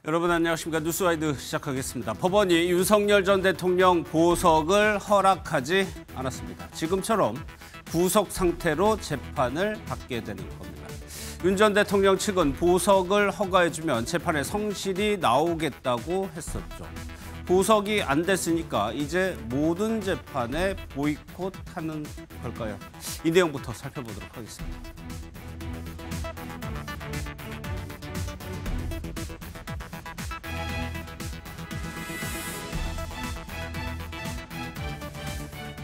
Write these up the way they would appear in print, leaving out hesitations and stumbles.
여러분 안녕하십니까. 뉴스와이드 시작하겠습니다. 법원이 윤석열 전 대통령 보석을 허락하지 않았습니다. 지금처럼 구속 상태로 재판을 받게 되는 겁니다. 윤 전 대통령 측은 보석을 허가해주면 재판에 성실히 나오겠다고 했었죠. 보석이 안 됐으니까 이제 모든 재판에 보이콧하는 걸까요? 이 내용부터 살펴보도록 하겠습니다.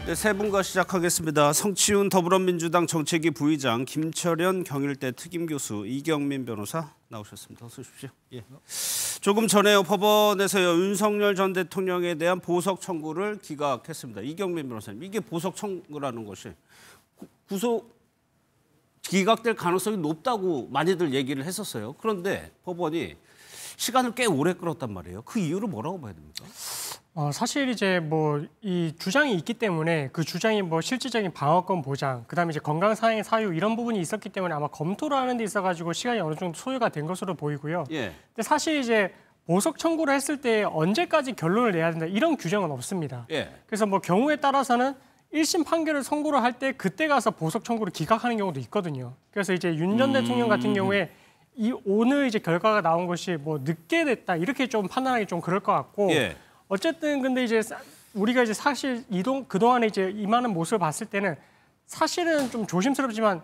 네, 세 분과 시작하겠습니다. 성치훈 더불어민주당 정책위 부의장, 김철현 경일대 특임교수, 이경민 변호사 나오셨습니다. 어서 오십시오. 예. 조금 전에요, 법원에서요, 윤석열 전 대통령에 대한 보석 청구를 기각했습니다. 이경민 변호사님, 이게 보석 청구라는 것이 구속 기각될 가능성이 높다고 많이들 얘기를 했었어요. 그런데 법원이 시간을 꽤 오래 끌었단 말이에요. 그 이유를 뭐라고 봐야 됩니까? 사실 이제 뭐 이 주장이 있기 때문에 그 주장이 뭐 실질적인 방어권 보장, 그다음에 이제 건강상의 사유 이런 부분이 있었기 때문에 아마 검토를 하는 데 있어가지고 시간이 어느 정도 소요가 된 것으로 보이고요. 예. 근데 사실 이제 보석 청구를 했을 때 언제까지 결론을 내야 된다 이런 규정은 없습니다. 예. 그래서 뭐 경우에 따라서는 1심 판결을 선고를 할 때 그때 가서 보석 청구를 기각하는 경우도 있거든요. 그래서 이제 윤 전 대통령 같은 경우에 오늘 이제 결과가 나온 것이 뭐 늦게 됐다 이렇게 좀 판단하기 좀 그럴 것 같고. 예. 어쨌든 근데 이제 우리가 이제 사실 그동안에 이제 임하는 모습을 봤을 때는 사실은 좀 조심스럽지만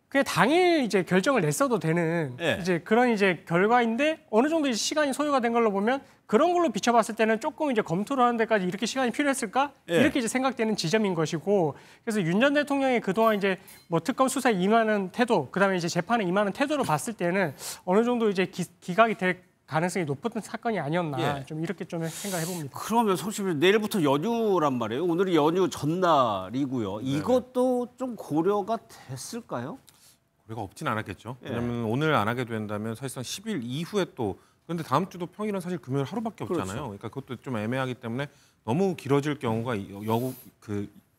그냥 당일 이제 결정을 냈어도 되는 예. 이제 그런 이제 결과인데 어느 정도 이제 시간이 소요가 된 걸로 보면 그런 걸로 비춰봤을 때는 조금 이제 검토를 하는 데까지 이렇게 시간이 필요했을까? 예. 이렇게 이제 생각되는 지점인 것이고 그래서 윤 전 대통령이 그동안 이제 뭐 특검 수사에 임하는 태도, 그다음에 이제 재판에 임하는 태도를 봤을 때는 어느 정도 이제 기각이 될 가능성이 높은 사건이 아니었나 예. 좀 이렇게 좀 생각해 봅니다. 그러면 성실히 내일부터 연휴란 말이에요. 오늘이 연휴 전날이고요. 이것도 좀 고려가 됐을까요? 고려가 없진 않았겠죠. 예. 왜냐하면 오늘 안 하게 된다면 사실상 10일 이후에 또 그런데 다음 주도 평일은 사실 금요일 하루밖에 없잖아요. 그렇죠. 그러니까 그것도 좀 애매하기 때문에 너무 길어질 경우가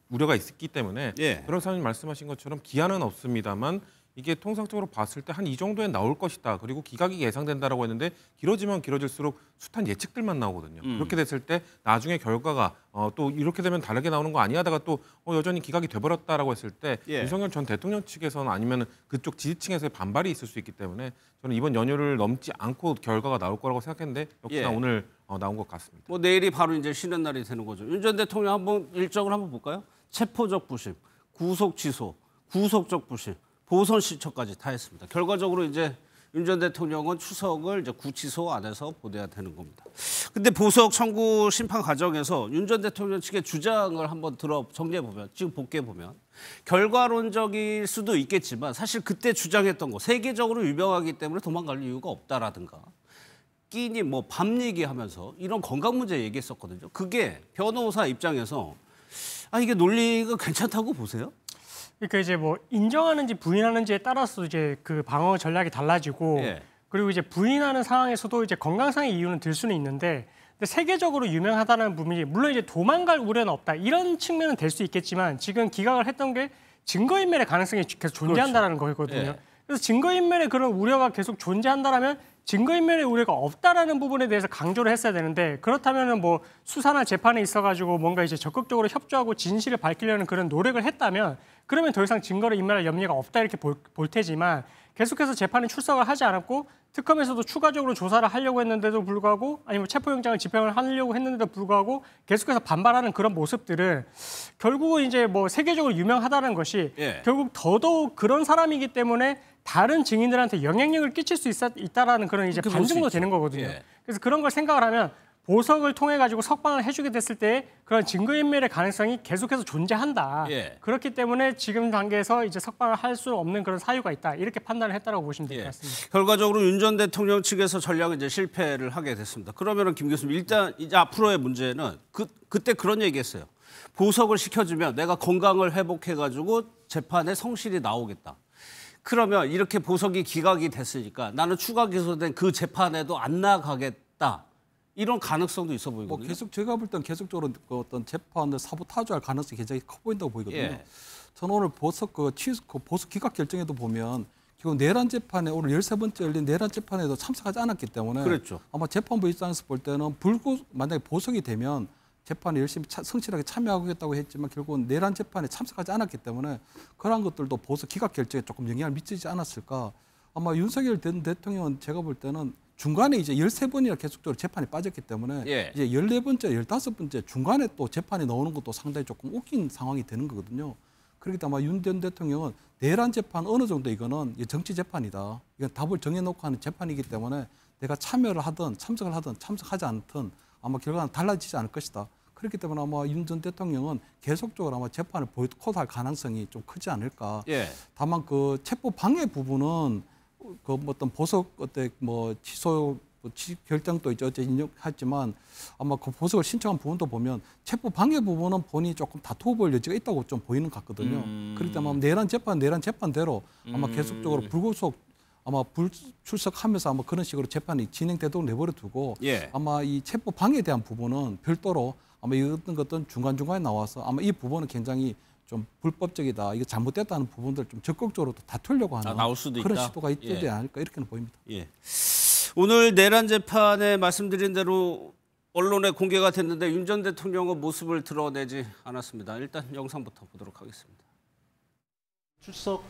우려가 있기 때문에 예. 그런 사람이 말씀하신 것처럼 기한은 없습니다만 이게 통상적으로 봤을 때 한 이 정도에 나올 것이다. 그리고 기각이 예상된다라고 했는데 길어지면 길어질수록 숱한 예측들만 나오거든요. 그렇게 됐을 때 나중에 결과가 또 이렇게 되면 다르게 나오는 거 아니야 하다가 또 여전히 기각이 돼버렸다라고 했을 때 예. 윤석열 전 대통령 측에서는 아니면 그쪽 지지층에서의 반발이 있을 수 있기 때문에 저는 이번 연휴를 넘지 않고 결과가 나올 거라고 생각했는데 역시나 예. 오늘 나온 것 같습니다. 뭐 내일이 바로 이제 쉬는 날이 되는 거죠. 윤 전 대통령 한번 일정을 한번 볼까요? 체포적 부심, 구속 취소, 구속적 부심, 보선 실처까지 다 했습니다. 결과적으로 이제 윤 전 대통령은 추석을 이제 구치소 안에서 보내야 되는 겁니다. 근데 보석 청구 심판 과정에서 윤 전 대통령 측의 주장을 한번 정리해 보면, 지금 복귀해 보면 결과론적일 수도 있겠지만 사실 그때 주장했던 거 세계적으로 유명하기 때문에 도망갈 이유가 없다라든가 끼니 뭐 밤 얘기하면서 이런 건강 문제 얘기했었거든요. 그게 변호사 입장에서 이게 논리가 괜찮다고 보세요? 그러니까 이제 뭐 인정하는지 부인하는지에 따라서 이제 그 방어 전략이 달라지고 예. 그리고 이제 부인하는 상황에서도 이제 건강상의 이유는 들 수는 있는데 근데 세계적으로 유명하다는 부분이 물론 이제 도망갈 우려는 없다 이런 측면은 될 수 있겠지만 지금 기각을 했던 게 증거인멸의 가능성이 계속 존재한다라는 거거든요. 예. 그래서 증거인멸의 그런 우려가 계속 존재한다라면 증거인멸의 우려가 없다라는 부분에 대해서 강조를 했어야 되는데 그렇다면은 뭐 수사나 재판에 있어가지고 뭔가 이제 적극적으로 협조하고 진실을 밝히려는 그런 노력을 했다면 그러면 더 이상 증거를 인멸할 염려가 없다 이렇게 볼 테지만 계속해서 재판에 출석을 하지 않았고 특검에서도 추가적으로 조사를 하려고 했는데도 불구하고 아니면 체포영장을 집행을 하려고 했는데도 불구하고 계속해서 반발하는 그런 모습들은 결국은 이제 뭐 세계적으로 유명하다는 것이 예. 결국 더더욱 그런 사람이기 때문에 다른 증인들한테 영향력을 끼칠 수 있다라는 그런 이제 반증도 되는 거거든요. 예. 그래서 그런 걸 생각을 하면 보석을 통해 가지고 석방을 해주게 됐을 때 그런 증거인멸의 가능성이 계속해서 존재한다. 예. 그렇기 때문에 지금 단계에서 이제 석방을 할 수 없는 그런 사유가 있다. 이렇게 판단을 했다라고 보시면 될 것 같습니다. 결과적으로 윤 전 대통령 측에서 전략은 이제 실패를 하게 됐습니다. 그러면은 김 교수님 일단 이제 앞으로의 문제는 그때 그런 얘기했어요. 보석을 시켜주면 내가 건강을 회복해가지고 재판에 성실히 나오겠다. 그러면 이렇게 보석이 기각이 됐으니까 나는 추가 기소된 그 재판에도 안 나가겠다. 이런 가능성도 있어 보이거든요. 뭐 계속 제가 볼 땐 계속적으로 그 어떤 재판을 사보타주할 가능성이 굉장히 커 보인다고 보이거든요. 예. 저는 오늘 보석 보석 기각 결정에도 보면 결국 내란 재판에 오늘 13번째 열린 내란 재판에도 참석하지 않았기 때문에 그렇죠. 아마 재판부 입장에서 볼 때는 만약에 보석이 되면 재판에 열심히 성실하게 참여하겠다고 했지만 결국은 내란 재판에 참석하지 않았기 때문에 그러한 것들도 보석 기각 결정에 조금 영향을 미치지 않았을까. 아마 윤석열 전 대통령은 제가 볼 때는 중간에 이제 13번이나 계속적으로 재판에 빠졌기 때문에 예. 이제 14번째, 15번째 중간에 또 재판이 나오는 것도 상당히 조금 웃긴 상황이 되는 거거든요. 그렇기 때문에 윤 전 대통령은 내란 재판 어느 정도 이거는 정치 재판이다. 이건 답을 정해놓고 하는 재판이기 때문에 내가 참여를 하든 참석을 하든 참석하지 않든 아마 결과는 달라지지 않을 것이다. 그렇기 때문에 아마 윤 전 대통령은 계속적으로 아마 재판을 보이콧할 가능성이 좀 크지 않을까. 예. 다만 그 체포 방해 부분은 그 어떤 보석 어때 뭐 취소 결정도 이제 어제 인용했지만 아마 그 보석을 신청한 부분도 보면 체포 방해 부분은 본인이 조금 다투어 볼 여지가 있다고 좀 보이는 것 같거든요. 그렇기 때문에 내란 재판대로 아마 계속적으로 불구속 아마 불출석하면서 아마 그런 식으로 재판이 진행되도록 내버려 두고 예. 아마 이 체포 방해에 대한 부분은 별도로 아마 이런 것들은 중간중간에 나와서 아마 이 부분은 굉장히 좀 불법적이다, 이거 잘못됐다는 부분들 좀 적극적으로 또 다투려고 하는 나올 수도 그런 있다. 시도가 있지 예. 않을까 이렇게는 보입니다. 예. 오늘 내란 재판에 말씀드린 대로 언론에 공개가 됐는데 윤 전 대통령은 모습을 드러내지 않았습니다. 일단 영상부터 보도록 하겠습니다. 출석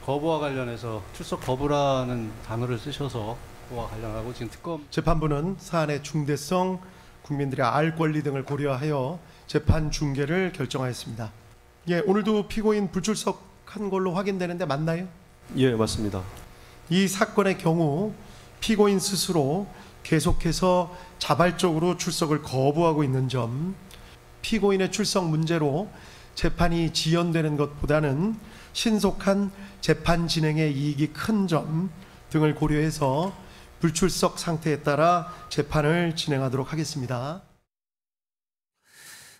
거부와 관련해서 출석 거부라는 단어를 쓰셔서 그와 관련하고 지금 특검 재판부는 사안의 중대성, 국민들의 알 권리 등을 고려하여 재판 중계를 결정하였습니다. 예, 오늘도 피고인 불출석한 걸로 확인되는데 맞나요? 예, 맞습니다. 이 사건의 경우 피고인 스스로 계속해서 자발적으로 출석을 거부하고 있는 점, 피고인의 출석 문제로 재판이 지연되는 것보다는 신속한 재판 진행의 이익이 큰 점 등을 고려해서 불출석 상태에 따라 재판을 진행하도록 하겠습니다.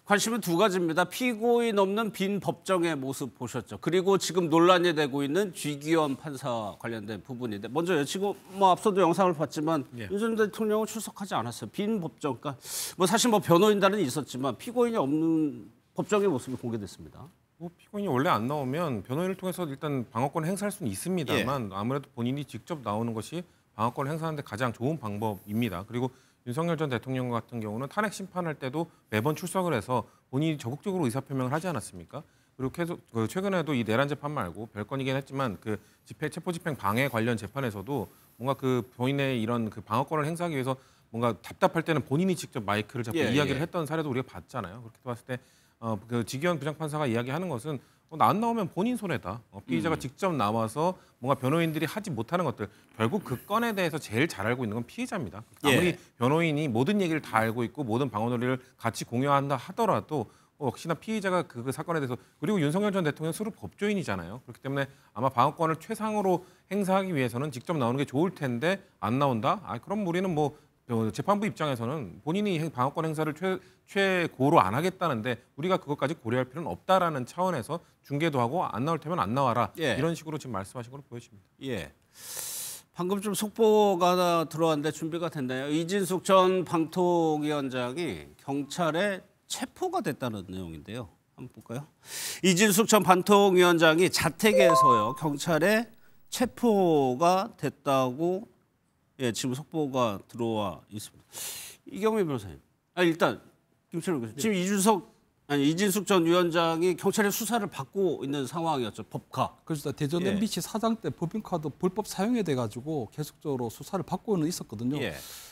관심은 두 가지입니다. 피고인 없는 빈 법정의 모습 보셨죠. 그리고 지금 논란이 되고 있는 쥐기현 판사 관련된 부분인데 먼저요. 지금 뭐 앞서도 영상을 봤지만 윤 전 대통령은 출석하지 않았어요. 빈 법정, 그러니까 뭐 사실 뭐 변호인단은 있었지만 피고인이 없는 법정의 모습이 공개됐습니다. 뭐 피고인이 원래 안 나오면 변호인을 통해서 일단 방어권을 행사할 수는 있습니다만 아무래도 본인이 직접 나오는 것이 방어권을 행사하는 데 가장 좋은 방법입니다. 그리고 윤석열 전 대통령 같은 경우는 탄핵 심판할 때도 매번 출석을 해서 본인이 적극적으로 의사표명을 하지 않았습니까? 그리고 계속 최근에도 이 내란 재판 말고 별건이긴 했지만 그 체포집행 방해 관련 재판에서도 뭔가 그 본인의 이런 그 방어권을 행사하기 위해서 뭔가 답답할 때는 본인이 직접 마이크를 잡고 이야기를 했던 사례도 우리가 봤잖아요. 그렇게 봤을 때 그 지기현 부장판사가 이야기하는 것은 나 안 나오면 본인 손해다. 피의자가 직접 나와서 뭔가 변호인들이 하지 못하는 것들, 결국 그 건에 대해서 제일 잘 알고 있는 건 피의자입니다. 아무리 변호인이 모든 얘기를 다 알고 있고 모든 방어 논리를 같이 공유한다 하더라도 역시나 피의자가 그 사건에 대해서, 그리고 윤석열 전 대통령 스스로 법조인이잖아요. 그렇기 때문에 아마 방어권을 최상으로 행사하기 위해서는 직접 나오는 게 좋을 텐데 안 나온다? 그럼 우리는 뭐 재판부 입장에서는 본인이 방어권 행사를 최고로 안 하겠다는데 우리가 그것까지 고려할 필요는 없다라는 차원에서 중계도 하고 안 나올 테면 안 나와라. 이런 식으로 지금 말씀하신 걸로 보여집니다. 예. 방금 좀 속보가 하나 들어왔는데 준비가 됐나요? 이진숙 전 방통위원장이 경찰에 체포가 됐다는 내용인데요. 한번 볼까요? 이진숙 전 방통위원장이 자택에서요 경찰에 체포가 됐다고 지금 속보가 들어와 있습니다. 이경민 변호사님, 일단 김철우 교수님, 지금 이진숙 전 위원장이 경찰의 수사를 받고 있는 상황이었죠. 법카. 그래서 대전 MBC 사장 때 법인카드 불법 사용에 돼 가지고 계속적으로 수사를 받고는 있었거든요.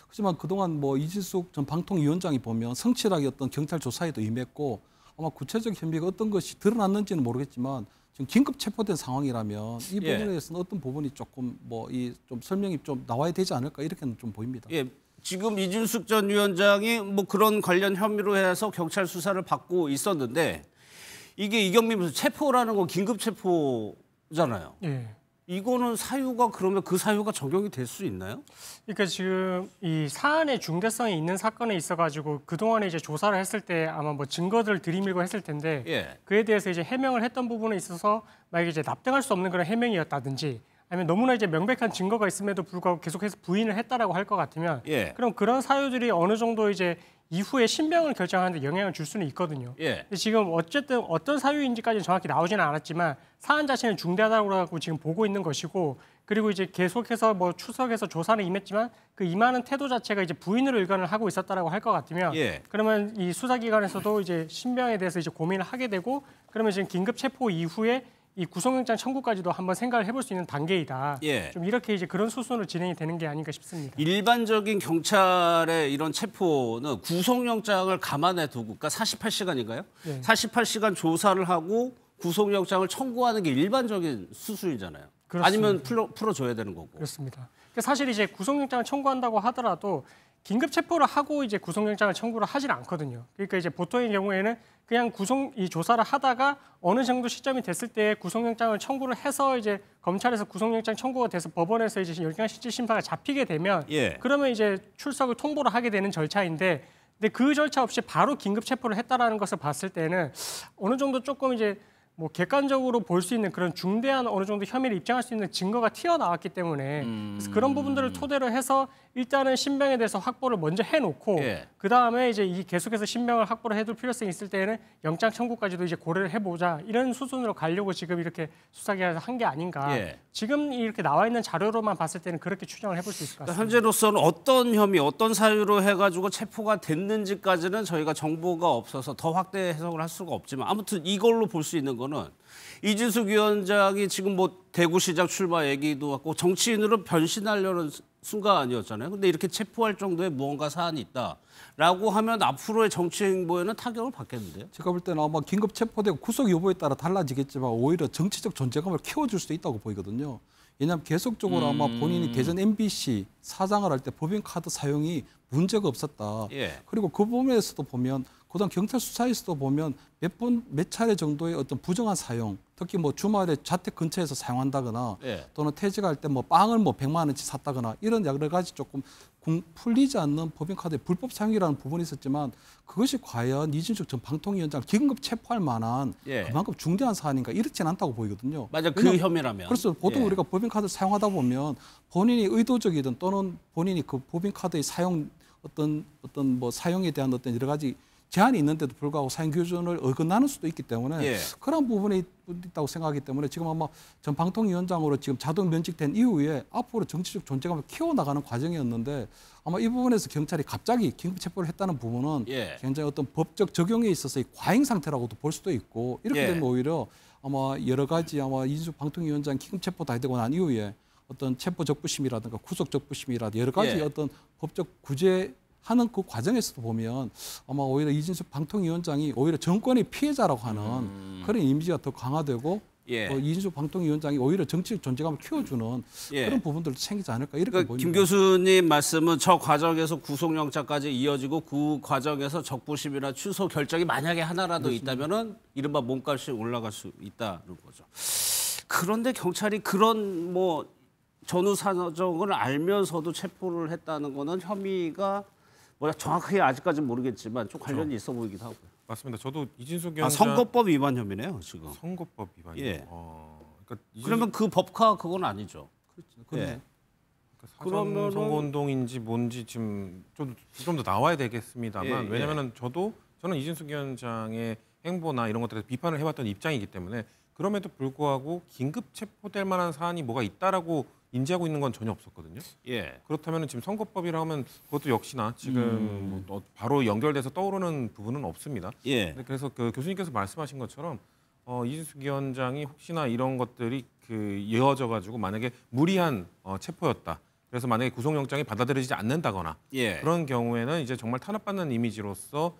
하지만 그동안 뭐 이진숙 전 방통위원장이 보면 성실하게 어떤 경찰 조사에도 임했고 아마 구체적 혐의가 어떤 것이 드러났는지는 모르겠지만 지금 긴급 체포된 상황이라면 이 부분에 대해서는 어떤 부분이 조금 뭐 이 좀 설명이 좀 나와야 되지 않을까 이렇게는 좀 보입니다. 지금 이진숙 전 위원장이 뭐 그런 관련 혐의로 해서 경찰 수사를 받고 있었는데 이게 이경민 변호사 체포라는 건 긴급 체포잖아요. 이거는 사유가 그러면 그 사유가 적용이 될 수 있나요? 그러니까 지금 이 사안의 중대성이 있는 사건에 있어가지고 그동안에 이제 조사를 했을 때 아마 뭐 증거들을 들이밀고 했을 텐데 그에 대해서 이제 해명을 했던 부분에 있어서 만약에 이제 납득할 수 없는 그런 해명이었다든지 아니면 너무나 이제 명백한 증거가 있음에도 불구하고 계속해서 부인을 했다라고 할 것 같으면 그럼 그런 사유들이 어느 정도 이제 이후에 신병을 결정하는 데 영향을 줄 수는 있거든요. 예. 근데 지금 어쨌든 어떤 사유인지까지는 정확히 나오지는 않았지만 사안 자체는 중대하다고 지금 보고 있는 것이고, 그리고 이제 계속해서 뭐 추석에서 조사는 임했지만 그 임하는 태도 자체가 이제 부인을 의견을 하고 있었다라고 할 것 같으면 예. 그러면 이 수사기관에서도 이제 신병에 대해서 이제 고민을 하게 되고, 그러면 지금 긴급 체포 이후에 이 구속영장 청구까지도 한번 생각을 해볼 수 있는 단계이다. 예. 좀 이렇게 이제 그런 수순으로 진행이 되는 게 아닌가 싶습니다. 일반적인 경찰의 이런 체포는 구속영장을 감안해 두고, 그러니까 48시간인가요? 네. 48시간 조사를 하고 구속영장을 청구하는 게 일반적인 수순이잖아요. 그렇습니다. 아니면 풀어줘야 되는 거고. 그렇습니다. 그러니까 사실 이제 구속영장을 청구한다고 하더라도 긴급 체포를 하고 이제 구속영장을 청구를 하질 않거든요. 그러니까 이제 보통의 경우에는 그냥 이 조사를 하다가 어느 정도 시점이 됐을 때 구속영장을 청구를 해서 이제 검찰에서 구속영장 청구가 돼서 법원에서 이제 열강 실질 심사가 잡히게 되면 예. 그러면 이제 출석을 통보를 하게 되는 절차인데, 근데 그 절차 없이 바로 긴급 체포를 했다라는 것을 봤을 때는 어느 정도 조금 이제 뭐 객관적으로 볼 수 있는 그런 중대한 어느 정도 혐의를 입증할 수 있는 증거가 튀어나왔기 때문에 그래서 그런 부분들을 토대로 해서 일단은 신병에 대해서 확보를 먼저 해놓고 예. 그 다음에 이제 이 계속해서 신병을 확보를 해둘 필요성이 있을 때에는 영장 청구까지도 이제 고려를 해보자, 이런 수순으로 가려고 지금 이렇게 수사기관에서 한 게 아닌가. 예. 지금 이렇게 나와 있는 자료로만 봤을 때는 그렇게 추정을 해볼 수 있을 것 같습니다. 현재로서는 어떤 혐의, 어떤 사유로 해가지고 체포가 됐는지까지는 저희가 정보가 없어서 더 확대 해석을 할 수가 없지만, 아무튼 이걸로 볼 수 있는 거는 이진숙 위원장이 지금 뭐 대구시장 출마 얘기도 하고 정치인으로 변신하려는 순간 아니었잖아요. 근데 이렇게 체포할 정도의 무언가 사안이 있다라고 하면 앞으로의 정치 행보에는 타격을 받겠는데요. 제가 볼 때는 아마 긴급 체포되고 구속 여부에 따라 달라지겠지만 오히려 정치적 존재감을 키워줄 수도 있다고 보이거든요. 왜냐하면 계속적으로 아마 본인이 대전 MBC 사장을 할 때 법인카드 사용이 문제가 없었다. 예. 그리고 그 부분에서도 보면 그다음 경찰 수사에서도 보면 몇 차례 정도의 어떤 부정한 사용, 특히 뭐 주말에 자택 근처에서 사용한다거나 예. 또는 퇴직할 때 뭐 빵을 뭐 100만 원치 샀다거나 이런 여러 가지 조금 풀리지 않는 법인카드의 불법 사용이라는 부분이 있었지만, 그것이 과연 이진숙 전 방통위원장을 긴급 체포할 만한 예. 그만큼 중대한 사안인가, 이렇지는 않다고 보이거든요. 맞아, 그 왜냐하면 혐의라면. 그래서 보통 예. 우리가 법인카드를 사용하다 보면 본인이 의도적이든 또는 본인이 그 법인카드의 사용 어떤 뭐 사용에 대한 어떤 여러 가지 제한이 있는데도 불구하고 사용 규준을 어긋나는 수도 있기 때문에 예. 그런 부분이 있다고 생각하기 때문에 지금 아마 전 방통위원장으로 지금 자동 면직된 이후에 앞으로 정치적 존재감을 키워나가는 과정이었는데, 아마 이 부분에서 경찰이 갑자기 긴급 체포를 했다는 부분은 예. 굉장히 어떤 법적 적용에 있어서의 과잉 상태라고도 볼 수도 있고, 이렇게 예. 되면 오히려 아마 여러 가지 아마 이진숙 방통위원장 긴급 체포 다 되고 난 이후에 어떤 체포 적부심이라든가 구속 적부심이라든가 여러 가지 예. 어떤 법적 구제하는 그 과정에서도 보면 아마 오히려 이진숙 방통위원장이 오히려 정권의 피해자라고 하는 그런 이미지가 더 강화되고 예. 이진숙 방통위원장이 오히려 정치적 존재감을 키워주는 예. 그런 부분들도 생기지 않을까 이렇게 그러니까 보입니다. 김 교수님 말씀은 저 과정에서 구속영장까지 이어지고 그 과정에서 적부심이나 취소 결정이 만약에 하나라도 있다면은 이른바 몸값이 올라갈 수 있다는 거죠. 그런데 경찰이 그런 뭐 전후 사정을 알면서도 체포를 했다는 거는 혐의가 뭐 정확하게 아직까지는 모르겠지만 좀 관련이 있어 보이기도 하고요. 맞습니다. 저도 이진숙 아, 위원장 선거법 위반 혐의네요 지금. 선거법 위반이요. 예. 그러니까 그러면 그 법카 그건 아니죠. 그렇죠. 예. 사전 그러면은- 선거운동인지 뭔지 지금 좀 더 나와야 되겠습니다만, 예, 예. 왜냐하면 저는 이진숙 위원장의 행보나 이런 것들에 비판을 해왔던 입장이기 때문에, 그럼에도 불구하고 긴급 체포될 만한 사안이 뭐가 있다라고 인지하고 있는 건 전혀 없었거든요. 예. 그렇다면 지금 선거법이라 하면 그것도 역시나 지금 뭐 바로 연결돼서 떠오르는 부분은 없습니다. 예. 그래서 그 교수님께서 말씀하신 것처럼 이진숙 위원장이 혹시나 이런 것들이 이어져 가지고 만약에 무리한 체포였다. 그래서 만약에 구속영장이 받아들여지지 않는다거나 예. 그런 경우에는 이제 정말 탄압받는 이미지로서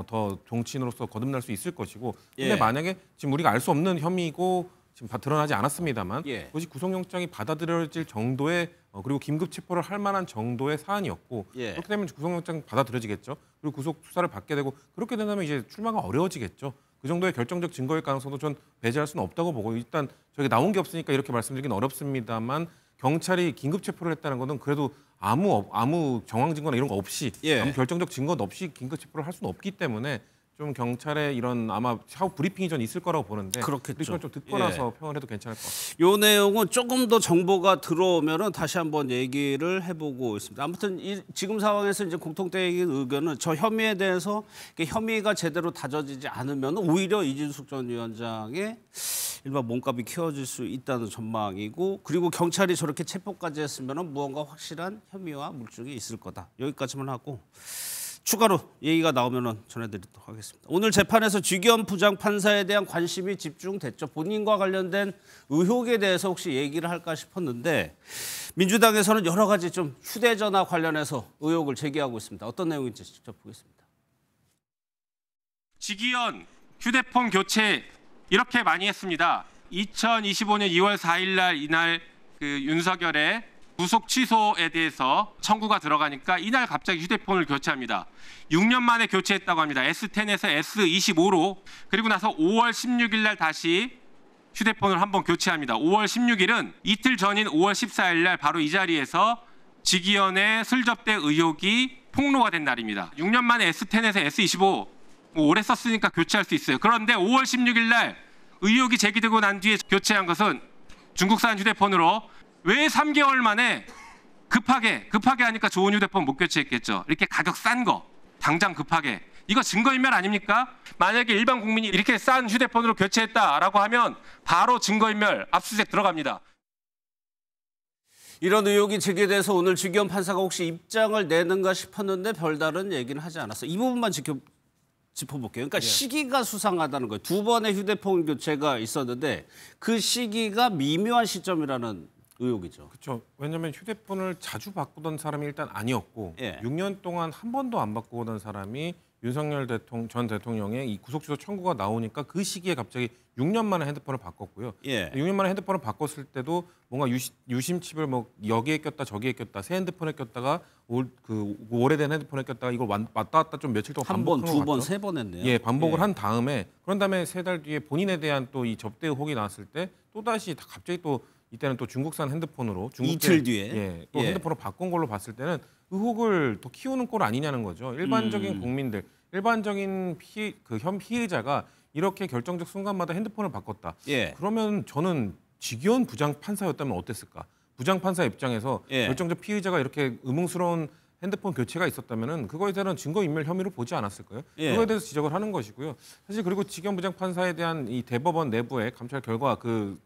더 정치인으로서 거듭날 수 있을 것이고, 근데 예. 만약에 지금 우리가 알 수 없는 혐의고 지금 드러나지 않았습니다만 예. 그것이 구속영장이 받아들여질 정도의 그리고 긴급 체포를 할 만한 정도의 사안이었고, 예. 그렇게 되면 구속영장 받아들여지겠죠. 그리고 구속 수사를 받게 되고, 그렇게 된다면 이제 출마가 어려워지겠죠. 그 정도의 결정적 증거일 가능성도 전 배제할 수는 없다고 보고, 일단 저희가 나온 게 없으니까 이렇게 말씀드리긴 어렵습니다만, 경찰이 긴급 체포를 했다는 것은 그래도 아무 정황 증거나 이런 거 없이 예. 아무 결정적 증거 없이 긴급 체포를 할 수는 없기 때문에 좀 경찰의 이런 아마 샤워 브리핑이 전 있을 거라고 보는데 그렇겠죠. 브리핑을 좀 듣고 나서 평을 해도 괜찮을 것 같아요. 요 내용은 조금 더 정보가 들어오면은 다시 한번 얘기를 해보고 있습니다. 아무튼 지금 상황에서 이제 공통적인 의견은 저 혐의에 대해서 혐의가 제대로 다져지지 않으면 오히려 이준숙 전 위원장의 일반 몸값이 키워질 수 있다는 전망이고, 그리고 경찰이 저렇게 체포까지 했으면은 무언가 확실한 혐의와 물증이 있을 거다. 여기까지만 하고. 추가로 얘기가 나오면 전해드리도록 하겠습니다. 오늘 재판에서 쥐겸 부장판사에 대한 관심이 집중됐죠. 본인과 관련된 의혹에 대해서 혹시 얘기를 할까 싶었는데 민주당에서는 여러 가지 좀 휴대전화 관련해서 의혹을 제기하고 있습니다. 어떤 내용인지 직접 보겠습니다. 지기현 휴대폰 교체 이렇게 많이 했습니다. 2025년 2월 4일 날 이날 그 윤석열의 구속 취소에 대해서 청구가 들어가니까 이날 갑자기 휴대폰을 교체합니다. 6년 만에 교체했다고 합니다. S10에서 S25로. 그리고 나서 5월 16일 날 다시 휴대폰을 한번 교체합니다. 5월 16일은 이틀 전인 5월 14일 날 바로 이 자리에서 지기현의 술접대 의혹이 폭로가 된 날입니다. 6년 만에 S10에서 S25 뭐 오래 썼으니까 교체할 수 있어요. 그런데 5월 16일 날 의혹이 제기되고 난 뒤에 교체한 것은 중국산 휴대폰으로 왜 3개월 만에 급하게 하니까 좋은 휴대폰 못 교체했겠죠. 이렇게 가격 싼 거 당장 급하게. 이거 증거인멸 아닙니까? 만약에 일반 국민이 이렇게 싼 휴대폰으로 교체했다라고 하면 바로 증거인멸 압수수색 들어갑니다. 이런 의혹이 제기돼서 오늘 쥐겸 판사가 혹시 입장을 내는가 싶었는데 별다른 얘기는 하지 않았어요. 이 부분만 짚어볼게요. 그러니까 시기가 수상하다는 거예요. 두 번의 휴대폰 교체가 있었는데 그 시기가 미묘한 시점이라는 의혹이죠. 그렇죠. 왜냐하면 휴대폰을 자주 바꾸던 사람이 일단 아니었고 6년 동안 한 번도 안 바꾸던 사람이 윤석열 전 대통령의 이 구속취소 청구가 나오니까 그 시기에 갑자기 6년 만에 핸드폰을 바꿨고요. 6년 만에 핸드폰을 바꿨을 때도 뭔가 유심칩을 뭐 여기에 꼈다 저기에 꼈다 새 핸드폰에 꼈다가 그 오래된 핸드폰에 꼈다가 이걸 왔다 갔다 좀 며칠 동안 한 번, 반복한 것 두 번, 같죠. 세 번 했네요. 예, 반복을 한 다음에 그런 다음에 3달 뒤에 본인에 대한 또 이 접대 의혹이 나왔을 때 또 다시 갑자기 또 이때는 또 중국산 핸드폰으로 이틀 뒤에 또 핸드폰을 바꾼 걸로 봤을 때는 의혹을 더 키우는 꼴 아니냐는 거죠. 일반적인 국민들, 일반적인 현 피해자가 이렇게 결정적 순간마다 핸드폰을 바꿨다. 그러면 저는 지기현 부장판사였다면 어땠을까? 부장판사 입장에서 결정적 피해자가 이렇게 의문스러운 핸드폰 교체가 있었다면은 그거에 대한 증거인멸 혐의로 보지 않았을까요? 그거에 대해서 지적을 하는 것이고요. 사실 그리고 지기현 부장판사에 대한 이 대법원 내부의 감찰 결과 그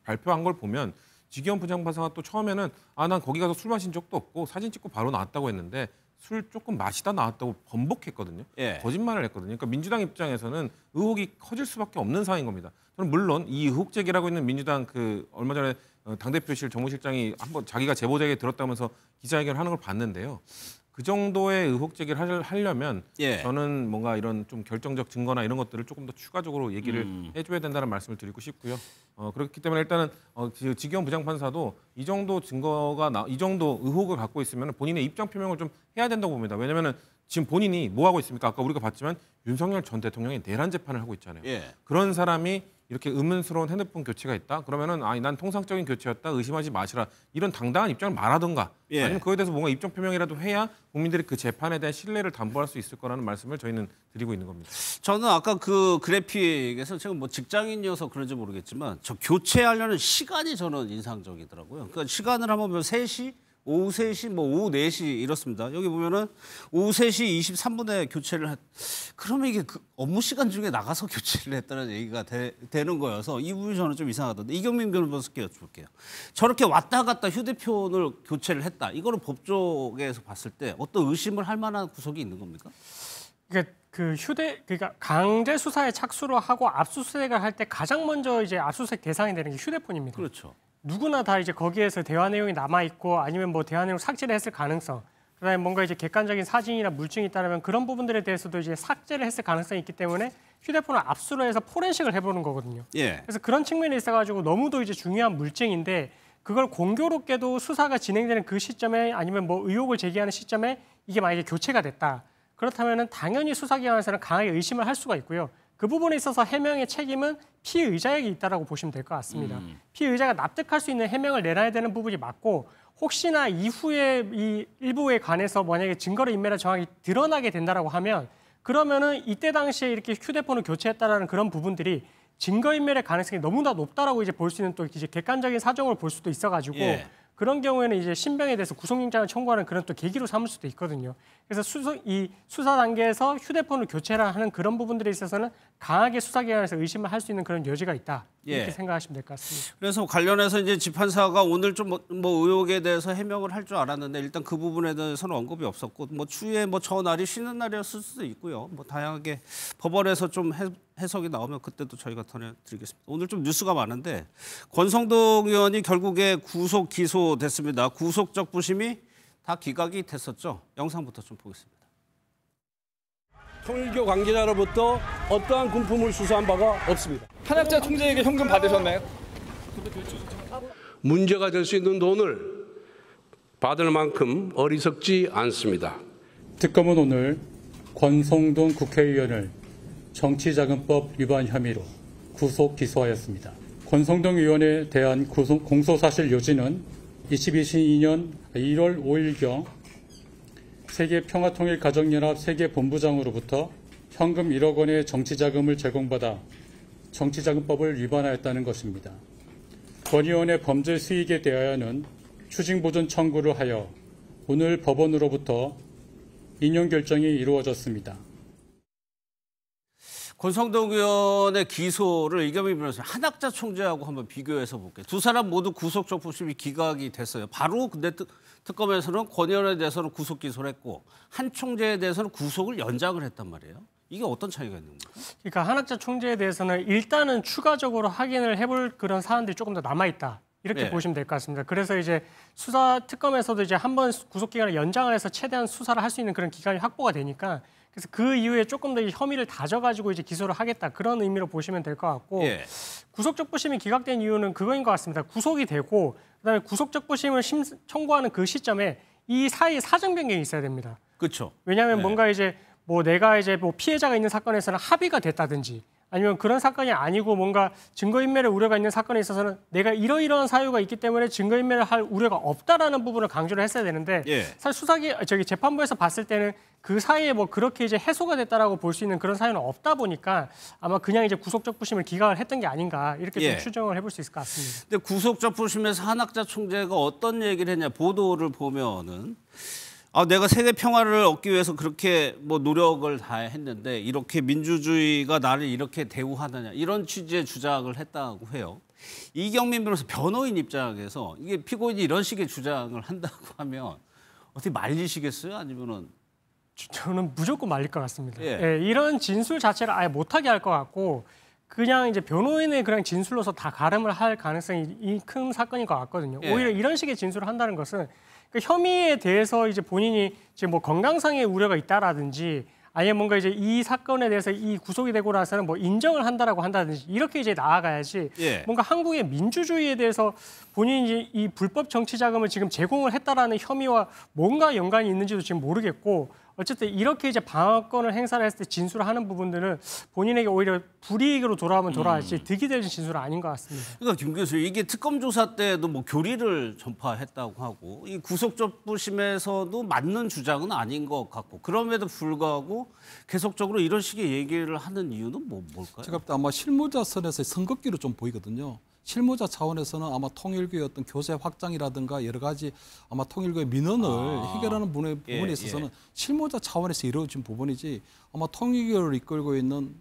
발표한 걸 보면 지기현 부장판사가 또 처음에는 난 거기 가서 술 마신 적도 없고 사진 찍고 바로 나왔다고 했는데 술 조금 마시다 나왔다고 번복했거든요. 거짓말을 했거든요. 그러니까 민주당 입장에서는 의혹이 커질 수밖에 없는 상황인 겁니다. 저는 물론 이 의혹 제기라고 있는 민주당 얼마 전에 당대표실 정무실장이 한번 자기가 제보자에게 들었다면서 기자회견을 하는 걸 봤는데요. 그 정도의 의혹 제기를 하려면 저는 뭔가 이런 좀 결정적 증거나 이런 것들을 조금 더 추가적으로 얘기를 해줘야 된다는 말씀을 드리고 싶고요. 그렇기 때문에 일단은 지기현 부장판사도 이 정도 증거가 이 정도 의혹을 갖고 있으면 본인의 입장 표명을 좀 해야 된다고 봅니다. 왜냐하면 지금 본인이 뭐 하고 있습니까? 아까 우리가 봤지만 윤석열 전 대통령이 내란 재판을 하고 있잖아요. 그런 사람이 이렇게 의문스러운 핸드폰 교체가 있다? 그러면은 난 통상적인 교체였다. 의심하지 마시라. 이런 당당한 입장을 말하든가 아니면 그거에 대해서 뭔가 입장 표명이라도 해야 국민들이 그 재판에 대한 신뢰를 담보할 수 있을 거라는 말씀을 저희는 드리고 있는 겁니다. 저는 아까 그 그래픽에서 제가 뭐 직장인이어서 그런지 모르겠지만 저 교체하려는 시간이 저는 인상적이더라고요. 그러니까 시간을 한번 보면 3시, 오후 3시, 뭐 오후 4시 이렇습니다. 여기 보면은 오후 3시 23분에 교체를 그러면 이게 그 업무 시간 중에 나가서 교체를 했다는 얘기가 되는 거여서 이 부분이 저는 좀 이상하던데 이경민 변호사께 여쭤볼게요. 저렇게 왔다 갔다 휴대폰을 교체를 했다. 이거는 법조계에서 봤을 때 어떤 의심을 할 만한 구석이 있는 겁니까? 그러니까 그러니까 강제 수사에 착수를 하고 압수수색을 할 때 가장 먼저 이제 압수수색 대상이 되는 게 휴대폰입니다. 그렇죠. 누구나 다 이제 거기에서 대화 내용이 남아 있고 아니면 뭐 대화 내용 삭제를 했을 가능성, 그다음에 뭔가 이제 객관적인 사진이나 물증이 있다면 그런 부분들에 대해서도 이제 삭제를 했을 가능성이 있기 때문에 휴대폰을 압수를 해서 포렌식을 해보는 거거든요. 그래서 그런 측면에 있어가지고 너무도 이제 중요한 물증인데 그걸 공교롭게도 수사가 진행되는 그 시점에 아니면 뭐 의혹을 제기하는 시점에 이게 만약에 교체가 됐다. 그렇다면은 당연히 수사기관에서는 강하게 의심을 할 수가 있고요. 그 부분에 있어서 해명의 책임은 피의자에게 있다라고 보시면 될 것 같습니다. 피의자가 납득할 수 있는 해명을 내놔야 되는 부분이 맞고 혹시나 이후에 이 일부에 관해서 만약에 증거를 인멸한 정황이 드러나게 된다라고 하면 그러면은 이때 당시에 이렇게 휴대폰을 교체했다라는 그런 부분들이 증거인멸의 가능성이 너무나 높다라고 이제 볼 수 있는 또 이제 객관적인 사정을 볼 수도 있어가지고 예. 그런 경우에는 이제 신병에 대해서 구속영장을 청구하는 그런 또 계기로 삼을 수도 있거든요. 그래서 수사 단계에서 휴대폰을 교체하는 그런 부분들에 있어서는 강하게 수사기관에서 의심을 할 수 있는 그런 여지가 있다. 이렇게 예. 생각하시면 될 것 같습니다. 그래서 관련해서 이제 재판사가 오늘 좀 뭐 의혹에 대해서 해명을 할 줄 알았는데 일단 그 부분에 대해서는 언급이 없었고 뭐 추후에 뭐 저 날이 쉬는 날이었을 수도 있고요. 뭐 다양하게 법원에서 좀 해석이 나오면 그때도 저희가 전해드리겠습니다. 오늘 좀 뉴스가 많은데 권성동 의원이 결국에 구속 기소됐습니다. 구속적 부심이 다 기각이 됐었죠. 영상부터 좀 보겠습니다. 통일교 관계자로부터 어떠한 군품을 수수한 바가 없습니다. 한학자 총재에게 현금 받으셨나요? 문제가 될 수 있는 돈을 받을 만큼 어리석지 않습니다. 특검은 오늘 권성동 국회의원을 정치자금법 위반 혐의로 구속 기소하였습니다. 권성동 의원에 대한 공소사실 요지는 22년 1월 5일경 세계평화통일가정연합 세계본부장으로부터 현금 1억 원의 정치자금을 제공받아 정치자금법을 위반하였다는 것입니다. 권 의원의 범죄 수익에 대하여는 추징보전 청구를 하여 오늘 법원으로부터 인용 결정이 이루어졌습니다. 권성동 의원의 기소를 이겸희 변호사 한학자 총재하고 한번 비교해서 볼게요. 두 사람 모두 구속적 부심이 기각이 됐어요. 바로 근데 특검에서는 권 의원에 대해서는 구속 기소를 했고 한 총재에 대해서는 구속을 연장을 했단 말이에요. 이게 어떤 차이가 있는 겁니까? 그러니까 한학자 총재에 대해서는 일단은 추가적으로 확인을 해볼 그런 사안들이 조금 더 남아있다. 이렇게 네. 보시면 될 것 같습니다. 그래서 이제 수사 특검에서도 이제 한번 구속 기간을 연장을 해서 최대한 수사를 할 수 있는 그런 기간이 확보가 되니까 그래서 그 이후에 조금 더 혐의를 다져가지고 이제 기소를 하겠다 그런 의미로 보시면 될 것 같고 예. 구속적 부심이 기각된 이유는 그거인 것 같습니다. 구속이 되고 그다음에 구속적 부심을 청구하는 그 시점에 이 사이에 사정 변경이 있어야 됩니다. 그렇죠. 왜냐하면 네. 뭔가 이제 뭐 내가 이제 뭐 피해자가 있는 사건에서는 합의가 됐다든지 아니면 그런 사건이 아니고 뭔가 증거인멸의 우려가 있는 사건에 있어서는 내가 이러이러한 사유가 있기 때문에 증거인멸을 할 우려가 없다라는 부분을 강조를 했어야 되는데 예. 사실 재판부에서 봤을 때는 그 사이에 뭐 그렇게 이제 해소가 됐다라고 볼 수 있는 그런 사유는 없다 보니까 아마 그냥 이제 구속적 부심을 기각을 했던 게 아닌가 이렇게 예. 좀 추정을 해볼 수 있을 것 같습니다. 근데 구속적 부심에서 한학자 총재가 어떤 얘기를 했냐 보도를 보면은 내가 세계 평화를 얻기 위해서 그렇게 뭐 노력을 다 했는데 이렇게 민주주의가 나를 이렇게 대우하느냐 이런 취지의 주장을 했다고 해요. 이경민 변호사 변호인 입장에서 이게 피고인이 이런 식의 주장을 한다고 하면 어떻게 말리시겠어요? 아니면은 저는 무조건 말릴 것 같습니다. 예. 예, 이런 진술 자체를 아예 못하게 할 것 같고 그냥 이제 변호인의 그냥 진술로서 다 가름을 할 가능성이 큰 사건인 것 같거든요. 예. 오히려 이런 식의 진술을 한다는 것은 그 혐의에 대해서 이제 본인이 지금 뭐 건강상의 우려가 있다라든지 아니면 뭔가 이제 이 사건에 대해서 이 구속이 되고 나서는 뭐 인정을 한다라고 한다든지 이렇게 이제 나아가야지 예. 뭔가 한국의 민주주의에 대해서 본인이 이 불법 정치 자금을 지금 제공을 했다라는 혐의와 뭔가 연관이 있는지도 지금 모르겠고 어쨌든 이렇게 이제 방어권을 행사를 했을 때 진술을 하는 부분들은 본인에게 오히려 불이익으로 돌아오면 돌아갈지 득이 되는 진술은 아닌 것 같습니다. 그러니까 김 교수 이게 특검 조사 때도 뭐 교리를 전파했다고 하고 이 구속적 부심에서도 맞는 주장은 아닌 것 같고 그럼에도 불구하고 계속적으로 이런 식의 얘기를 하는 이유는 뭘까요? 제가 볼 때 아마 실무자 선에서의 선긋기로 좀 보이거든요. 실무자 차원에서는 아마 통일교의 어떤 교세 확장이라든가 여러 가지 아마 통일교의 민원을 해결하는 부분에 있어서는 실무자 차원에서 이루어진 부분이지 아마 통일교를 이끌고 있는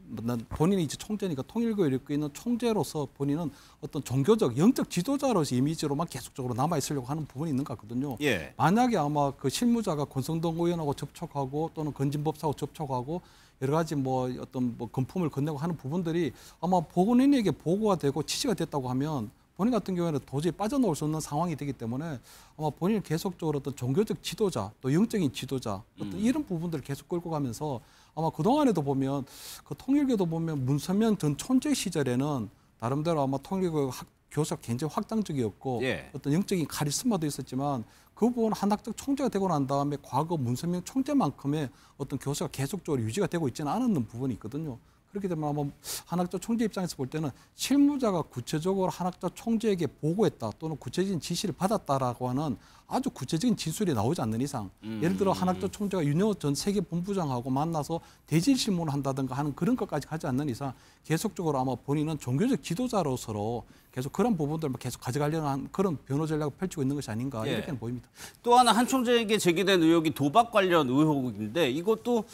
본인이 이제 총재니까 통일교를 이끌고 있는 총재로서 본인은 어떤 종교적 영적 지도자로서 이미지로만 계속적으로 남아 있으려고 하는 부분이 있는 것 같거든요. 예. 만약에 아마 그 실무자가 권성동 의원하고 접촉하고 또는 건진법사하고 접촉하고 여러 가지 뭐 어떤 뭐 금품을 건네고 하는 부분들이 아마 본인에게 보고가 되고 취지가 됐다고 하면 본인 같은 경우에는 도저히 빠져나올 수 없는 상황이 되기 때문에 아마 본인이 계속적으로 어떤 종교적 지도자 또 영적인 지도자 어떤 이런 부분들을 계속 끌고 가면서 아마 그동안에도 보면 그 통일교도 보면 문선명 전 총재 시절에는 나름대로 아마 통일교 교사가 굉장히 확장적이었고 예. 어떤 영적인 카리스마도 있었지만 그 부분 한학적 총재가 되고 난 다음에 과거 문선명 총재만큼의 어떤 교사가 계속적으로 유지가 되고 있지는 않았는 부분이 있거든요. 그렇게 되면 아마 한학조 총재 입장에서 볼 때는 실무자가 구체적으로 한학조 총재에게 보고했다 또는 구체적인 지시를 받았다라고 하는 아주 구체적인 진술이 나오지 않는 이상 예를 들어 한학조 총재가 윤영호 전 세계본부장하고 만나서 대질 신문을 한다든가 하는 그런 것까지 가지 않는 이상 계속적으로 아마 본인은 종교적 지도자로서 계속 그런 부분들을 계속 가져가려는 한 그런 변호 전략을 펼치고 있는 것이 아닌가 이렇게는 보입니다. 또 하나 한 총재에게 제기된 의혹이 도박 관련 의혹인데 이것도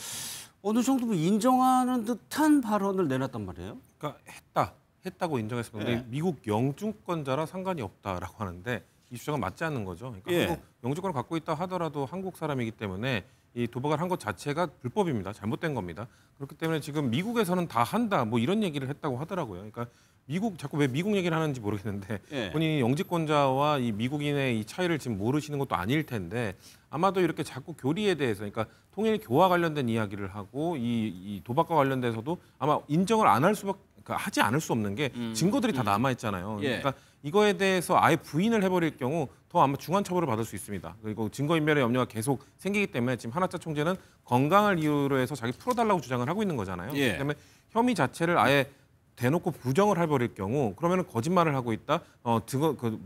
어느 정도 인정하는 듯한 발언을 내놨단 말이에요. 그러니까 했다고 인정했습니다. 근데 미국 영주권자라 상관이 없다라고 하는데 이 주장은 맞지 않는 거죠. 그러니까 한국 영주권을 갖고 있다 하더라도 한국 사람이기 때문에 이 도박을 한 것 자체가 불법입니다. 잘못된 겁니다. 그렇기 때문에 지금 미국에서는 다 한다 뭐 이런 얘기를 했다고 하더라고요. 그러니까 자꾸 왜 미국 얘기를 하는지 모르겠는데 본인이 영지권자와 이 미국인의 이 차이를 지금 모르시는 것도 아닐 텐데 아마도 이렇게 자꾸 교리에 대해서 그러니까 통일 교와 관련된 이야기를 하고 이 도박과 관련돼서도 아마 인정을 안 할 수밖에 하지 않을 수 없는 게 증거들이 다 남아 있잖아요. 그러니까 이거에 대해서 아예 부인을 해버릴 경우 더 아마 중한 처벌을 받을 수 있습니다. 그리고 증거인멸의 염려가 계속 생기기 때문에 지금 한학자 총재는 건강을 이유로 해서 자기 풀어달라고 주장을 하고 있는 거잖아요. 그렇기 때문에 혐의 자체를 아예 대놓고 부정을 해버릴 경우 그러면은 거짓말을 하고 있다.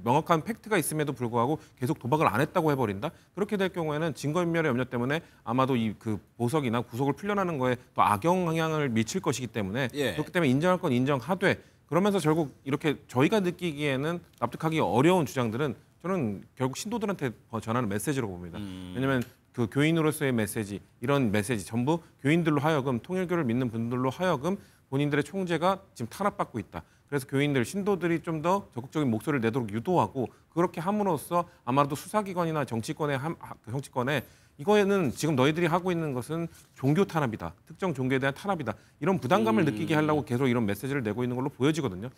명확한 팩트가 있음에도 불구하고 계속 도박을 안 했다고 해버린다. 그렇게 될 경우에는 증거인멸의 염려 때문에 아마도 이 보석이나 구속을 풀려나는 거에 또 악영향을 미칠 것이기 때문에 그렇기 때문에 인정할 건 인정하되 그러면서 결국 이렇게 저희가 느끼기에는 납득하기 어려운 주장들은 저는 결국 신도들한테 전하는 메시지로 봅니다. 왜냐하면 그 교인으로서의 메시지, 이런 메시지 전부 교인들로 하여금 통일교를 믿는 분들로 하여금 본인들의 총재가 지금 탄압받고 있다. 그래서 교인들, 신도들이 좀 더 적극적인 목소리를 내도록 유도하고 그렇게 함으로써 아마도 수사기관이나 정치권에 이거에는 지금 너희들이 하고 있는 것은 종교 탄압이다. 특정 종교에 대한 탄압이다. 이런 부담감을 느끼게 하려고 계속 이런 메시지를 내고 있는 걸로 보여지거든요.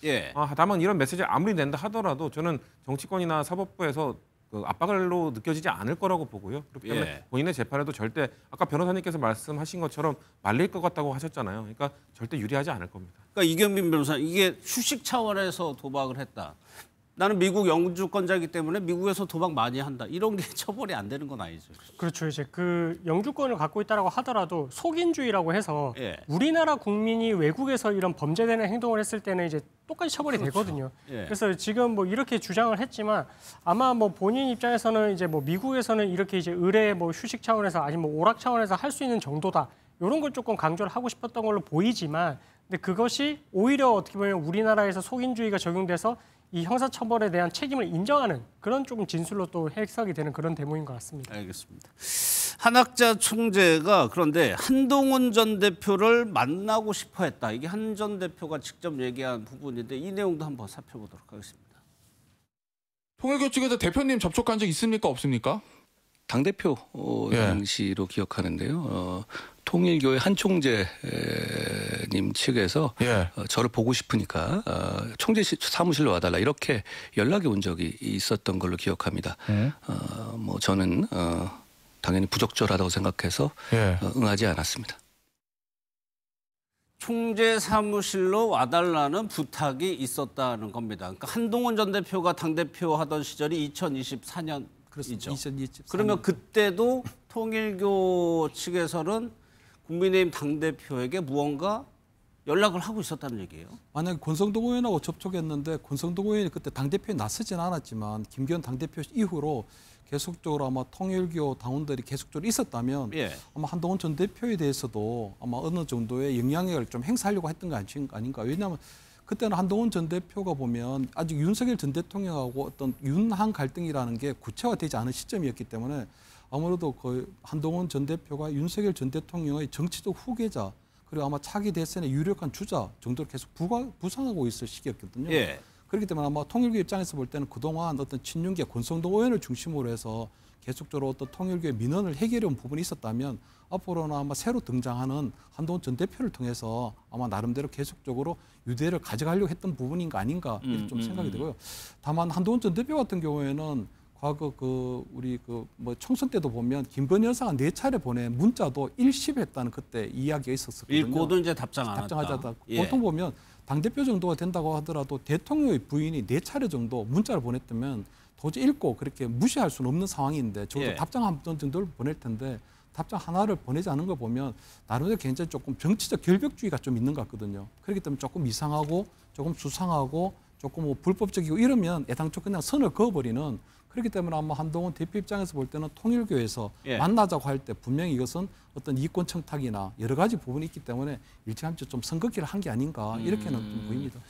다만 이런 메시지를 아무리 낸다 하더라도 저는 정치권이나 사법부에서 압박으로 느껴지지 않을 거라고 보고요. 그렇기 때문에 본인의 재판에도 절대 아까 변호사님께서 말씀하신 것처럼 말릴 것 같다고 하셨잖아요. 그러니까 절대 유리하지 않을 겁니다. 그러니까 이경빈 변호사 이게 휴식 차원에서 도박을 했다. 나는 미국 영주권자이기 때문에 미국에서 도박 많이 한다. 이런 게 처벌이 안 되는 건 아니죠. 그렇죠. 이제 그 영주권을 갖고 있다라고 하더라도 속인주의라고 해서 우리나라 국민이 외국에서 이런 범죄되는 행동을 했을 때는 이제 똑같이 처벌이 되거든요. 그래서 지금 뭐 이렇게 주장을 했지만 아마 뭐 본인 입장에서는 이제 뭐 미국에서는 이렇게 이제 의뢰 뭐 휴식 차원에서 아니면 뭐 오락 차원에서 할 수 있는 정도다. 이런 걸 조금 강조를 하고 싶었던 걸로 보이지만 근데 그것이 오히려 어떻게 보면 우리나라에서 속인주의가 적용돼서 이 형사처벌에 대한 책임을 인정하는 그런 조금 진술로 또 해석이 되는 그런 대목인 것 같습니다. 알겠습니다. 한학자 총재가 그런데 한동훈 전 대표를 만나고 싶어 했다. 이게 한 전 대표가 직접 얘기한 부분인데 이 내용도 한번 살펴보도록 하겠습니다. 통일교 측에서 대표님 접촉한 적 있습니까? 없습니까? 당대표 당시로 기억하는데요. 통일교의 한 총재님 측에서 저를 보고 싶으니까 총재 사무실로 와달라 이렇게 연락이 온 적이 있었던 걸로 기억합니다. 뭐 저는 당연히 부적절하다고 생각해서 응하지 않았습니다. 총재 사무실로 와달라는 부탁이 있었다는 겁니다. 그러니까 한동훈 전 대표가 당대표 하던 시절이 2024년 그렇습니다. 2024년. 그러면 그때도 통일교 측에서는 국민의힘 당대표에게 무언가 연락을 하고 있었다는 얘기예요? 만약에 권성동 의원하고 접촉했는데 권성동 의원이 그때 당대표에 나서진 않았지만 김기현 당대표 이후로 계속적으로 아마 통일교 당원들이 계속적으로 있었다면 아마 한동훈 전 대표에 대해서도 아마 어느 정도의 영향력을 좀 행사하려고 했던 거 아닌가. 왜냐하면 그때는 한동훈 전 대표가 보면 아직 윤석열 전 대통령하고 어떤 윤한 갈등이라는 게 구체화되지 않은 시점이었기 때문에 아무래도 그 한동훈 전 대표가 윤석열 전 대통령의 정치적 후계자 그리고 아마 차기 대선의 유력한 주자 정도로 계속 부상하고 있을 시기였거든요. 그렇기 때문에 아마 통일교 입장에서 볼 때는 그동안 어떤 친윤계 권성동 의원을 중심으로 해서 계속적으로 어떤 통일교의 민원을 해결해온 부분이 있었다면 앞으로는 아마 새로 등장하는 한동훈 전 대표를 통해서 아마 나름대로 계속적으로 유대를 가져가려고 했던 부분인가 아닌가 이렇게 좀 생각이 되고요. 다만 한동훈 전 대표 같은 경우에는 과거 우리 뭐 총선 때도 보면 김건희 여사가 4차례 보낸 문자도 일십했다는 그때 이야기가 있었거든요. 읽고도 이제 답장하지 않았다. 보통 보면 당대표 정도가 된다고 하더라도 대통령의 부인이 4차례 정도 문자를 보냈다면 도저히 읽고 그렇게 무시할 수는 없는 상황인데 적어도 답장 한 번 정도를 보낼 텐데 답장 하나를 보내지 않은 거 보면 나름대로 굉장히 조금 정치적 결벽주의가 좀 있는 것 같거든요. 그렇기 때문에 조금 이상하고 조금 수상하고 조금 뭐 불법적이고 이러면 애당초 그냥 선을 그어버리는, 그렇기 때문에 아마 한동훈 대표 입장에서 볼 때는 통일교에서 만나자고 할 때 분명히 이것은 어떤 이권 청탁이나 여러 가지 부분이 있기 때문에 일찌감치 좀 선긋기를 한 게 아닌가 이렇게는 좀 보입니다.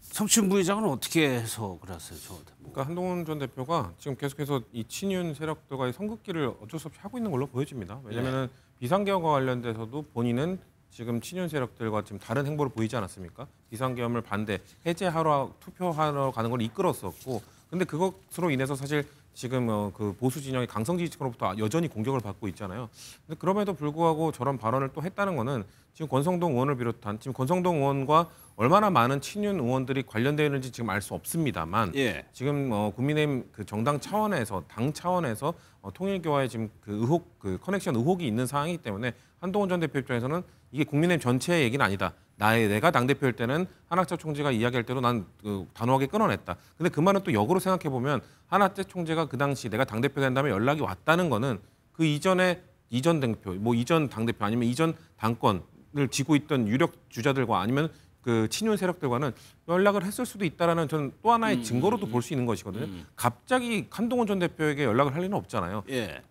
성춘 부의장은 어떻게 해서 그랬어요? 그러니까 한동훈 전 대표가 지금 계속해서 이 친윤 세력들과의 선긋기를 어쩔 수 없이 하고 있는 걸로 보여집니다. 왜냐하면 비상계엄과 관련돼서도 본인은 지금 친윤 세력들과 지금 다른 행보를 보이지 않았습니까? 비상계엄을 반대, 해제하러 투표하러 가는 걸 이끌었었고, 근데 그것으로 인해서 사실 지금 그 보수 진영의 강성 지지층으로부터 여전히 공격을 받고 있잖아요. 근데 그럼에도 불구하고 저런 발언을 또 했다는 거는 지금 권성동 의원을 비롯한 지금 권성동 의원과 얼마나 많은 친윤 의원들이 관련되어 있는지 지금 알 수 없습니다만 지금 국민의힘 그 정당 차원에서 당 차원에서 통일교와의 지금 그 의혹 그 커넥션 의혹이 있는 상황이기 때문에 한동훈 전 대표 입장에서는 이게 국민의힘 전체의 얘기는 아니다. 내가 당대표일 때는 한학자 총재가 이야기할 때도 난 단호하게 끊어냈다. 근데 그 말은 또 역으로 생각해 보면 한학자 총재가 그 당시 내가 당대표 된 다음에 연락이 왔다는 거는 그 이전에 이전 대표, 뭐 이전 당대표 아니면 이전 당권을 쥐고 있던 유력 주자들과 아니면 그 친윤 세력들과는 연락을 했을 수도 있다라는 저는 또 하나의 증거로도 볼 수 있는 것이거든요. 갑자기 한동훈 전 대표에게 연락을 할 리는 없잖아요.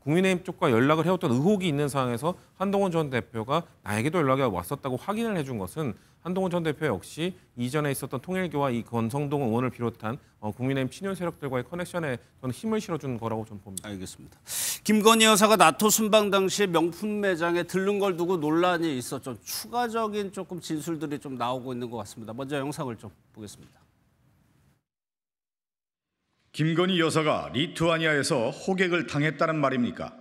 국민의힘 쪽과 연락을 해왔던 의혹이 있는 상황에서 한동훈 전 대표가 나에게도 연락이 왔었다고 확인을 해준 것은 한동훈 전 대표 역시 이전에 있었던 통일교와 이 권성동 의원을 비롯한 국민의힘 친윤 세력들과의 커넥션에 저는 힘을 실어준 거라고 저는 봅니다. 알겠습니다. 김건희 여사가 나토 순방 당시에 명품 매장에 들른 걸 두고 논란이 있었죠. 추가적인 조금 진술들이 좀 나오고 있는 것 같습니다. 먼저 영상을 좀 보겠습니다. 김건희 여사가 리투아니아에서 호객을 당했다는 말입니까?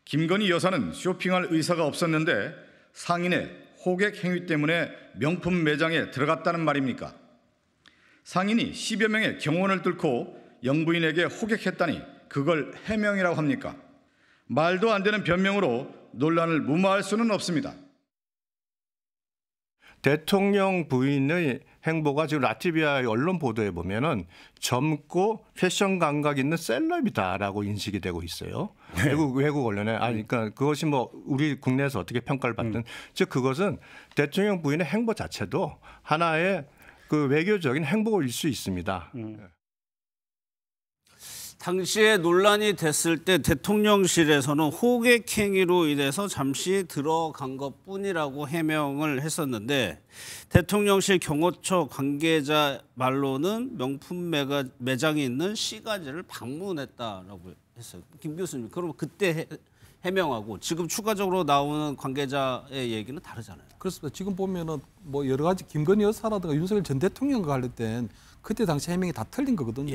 김건희 여사는 쇼핑할 의사가 없었는데 상인의 호객 행위 때문에 명품 매장에 들어갔다는 말입니까? 상인이 10여 명의 경호원을 뚫고 영부인에게 호객했다니 그걸 해명이라고 합니까? 말도 안 되는 변명으로 논란을 무마할 수는 없습니다. 대통령 부인의 행보가 지금 라트비아의 언론 보도에 보면은 젊고 패션 감각 있는 셀럽이다라고 인식이 되고 있어요. 네. 외국 언론에 그러니까 그것이 뭐 우리 국내에서 어떻게 평가를 받든 즉 그것은 대통령 부인의 행보 자체도 하나의 그 외교적인 행보일 수 있습니다. 당시에 논란이 됐을 때 대통령실에서는 호객 행위로 인해서 잠시 들어간 것뿐이라고 해명을 했었는데 대통령실 경호처 관계자 말로는 명품 매장이 있는 시가지를 방문했다라고 했어요. 김 교수님, 그럼 그때 해명하고 지금 추가적으로 나오는 관계자의 얘기는 다르잖아요. 그렇습니다. 지금 보면은 뭐 여러 가지 김건희 여사라든가 윤석열 전 대통령과 관련된 그때 당시 해명이 다 틀린 거거든요.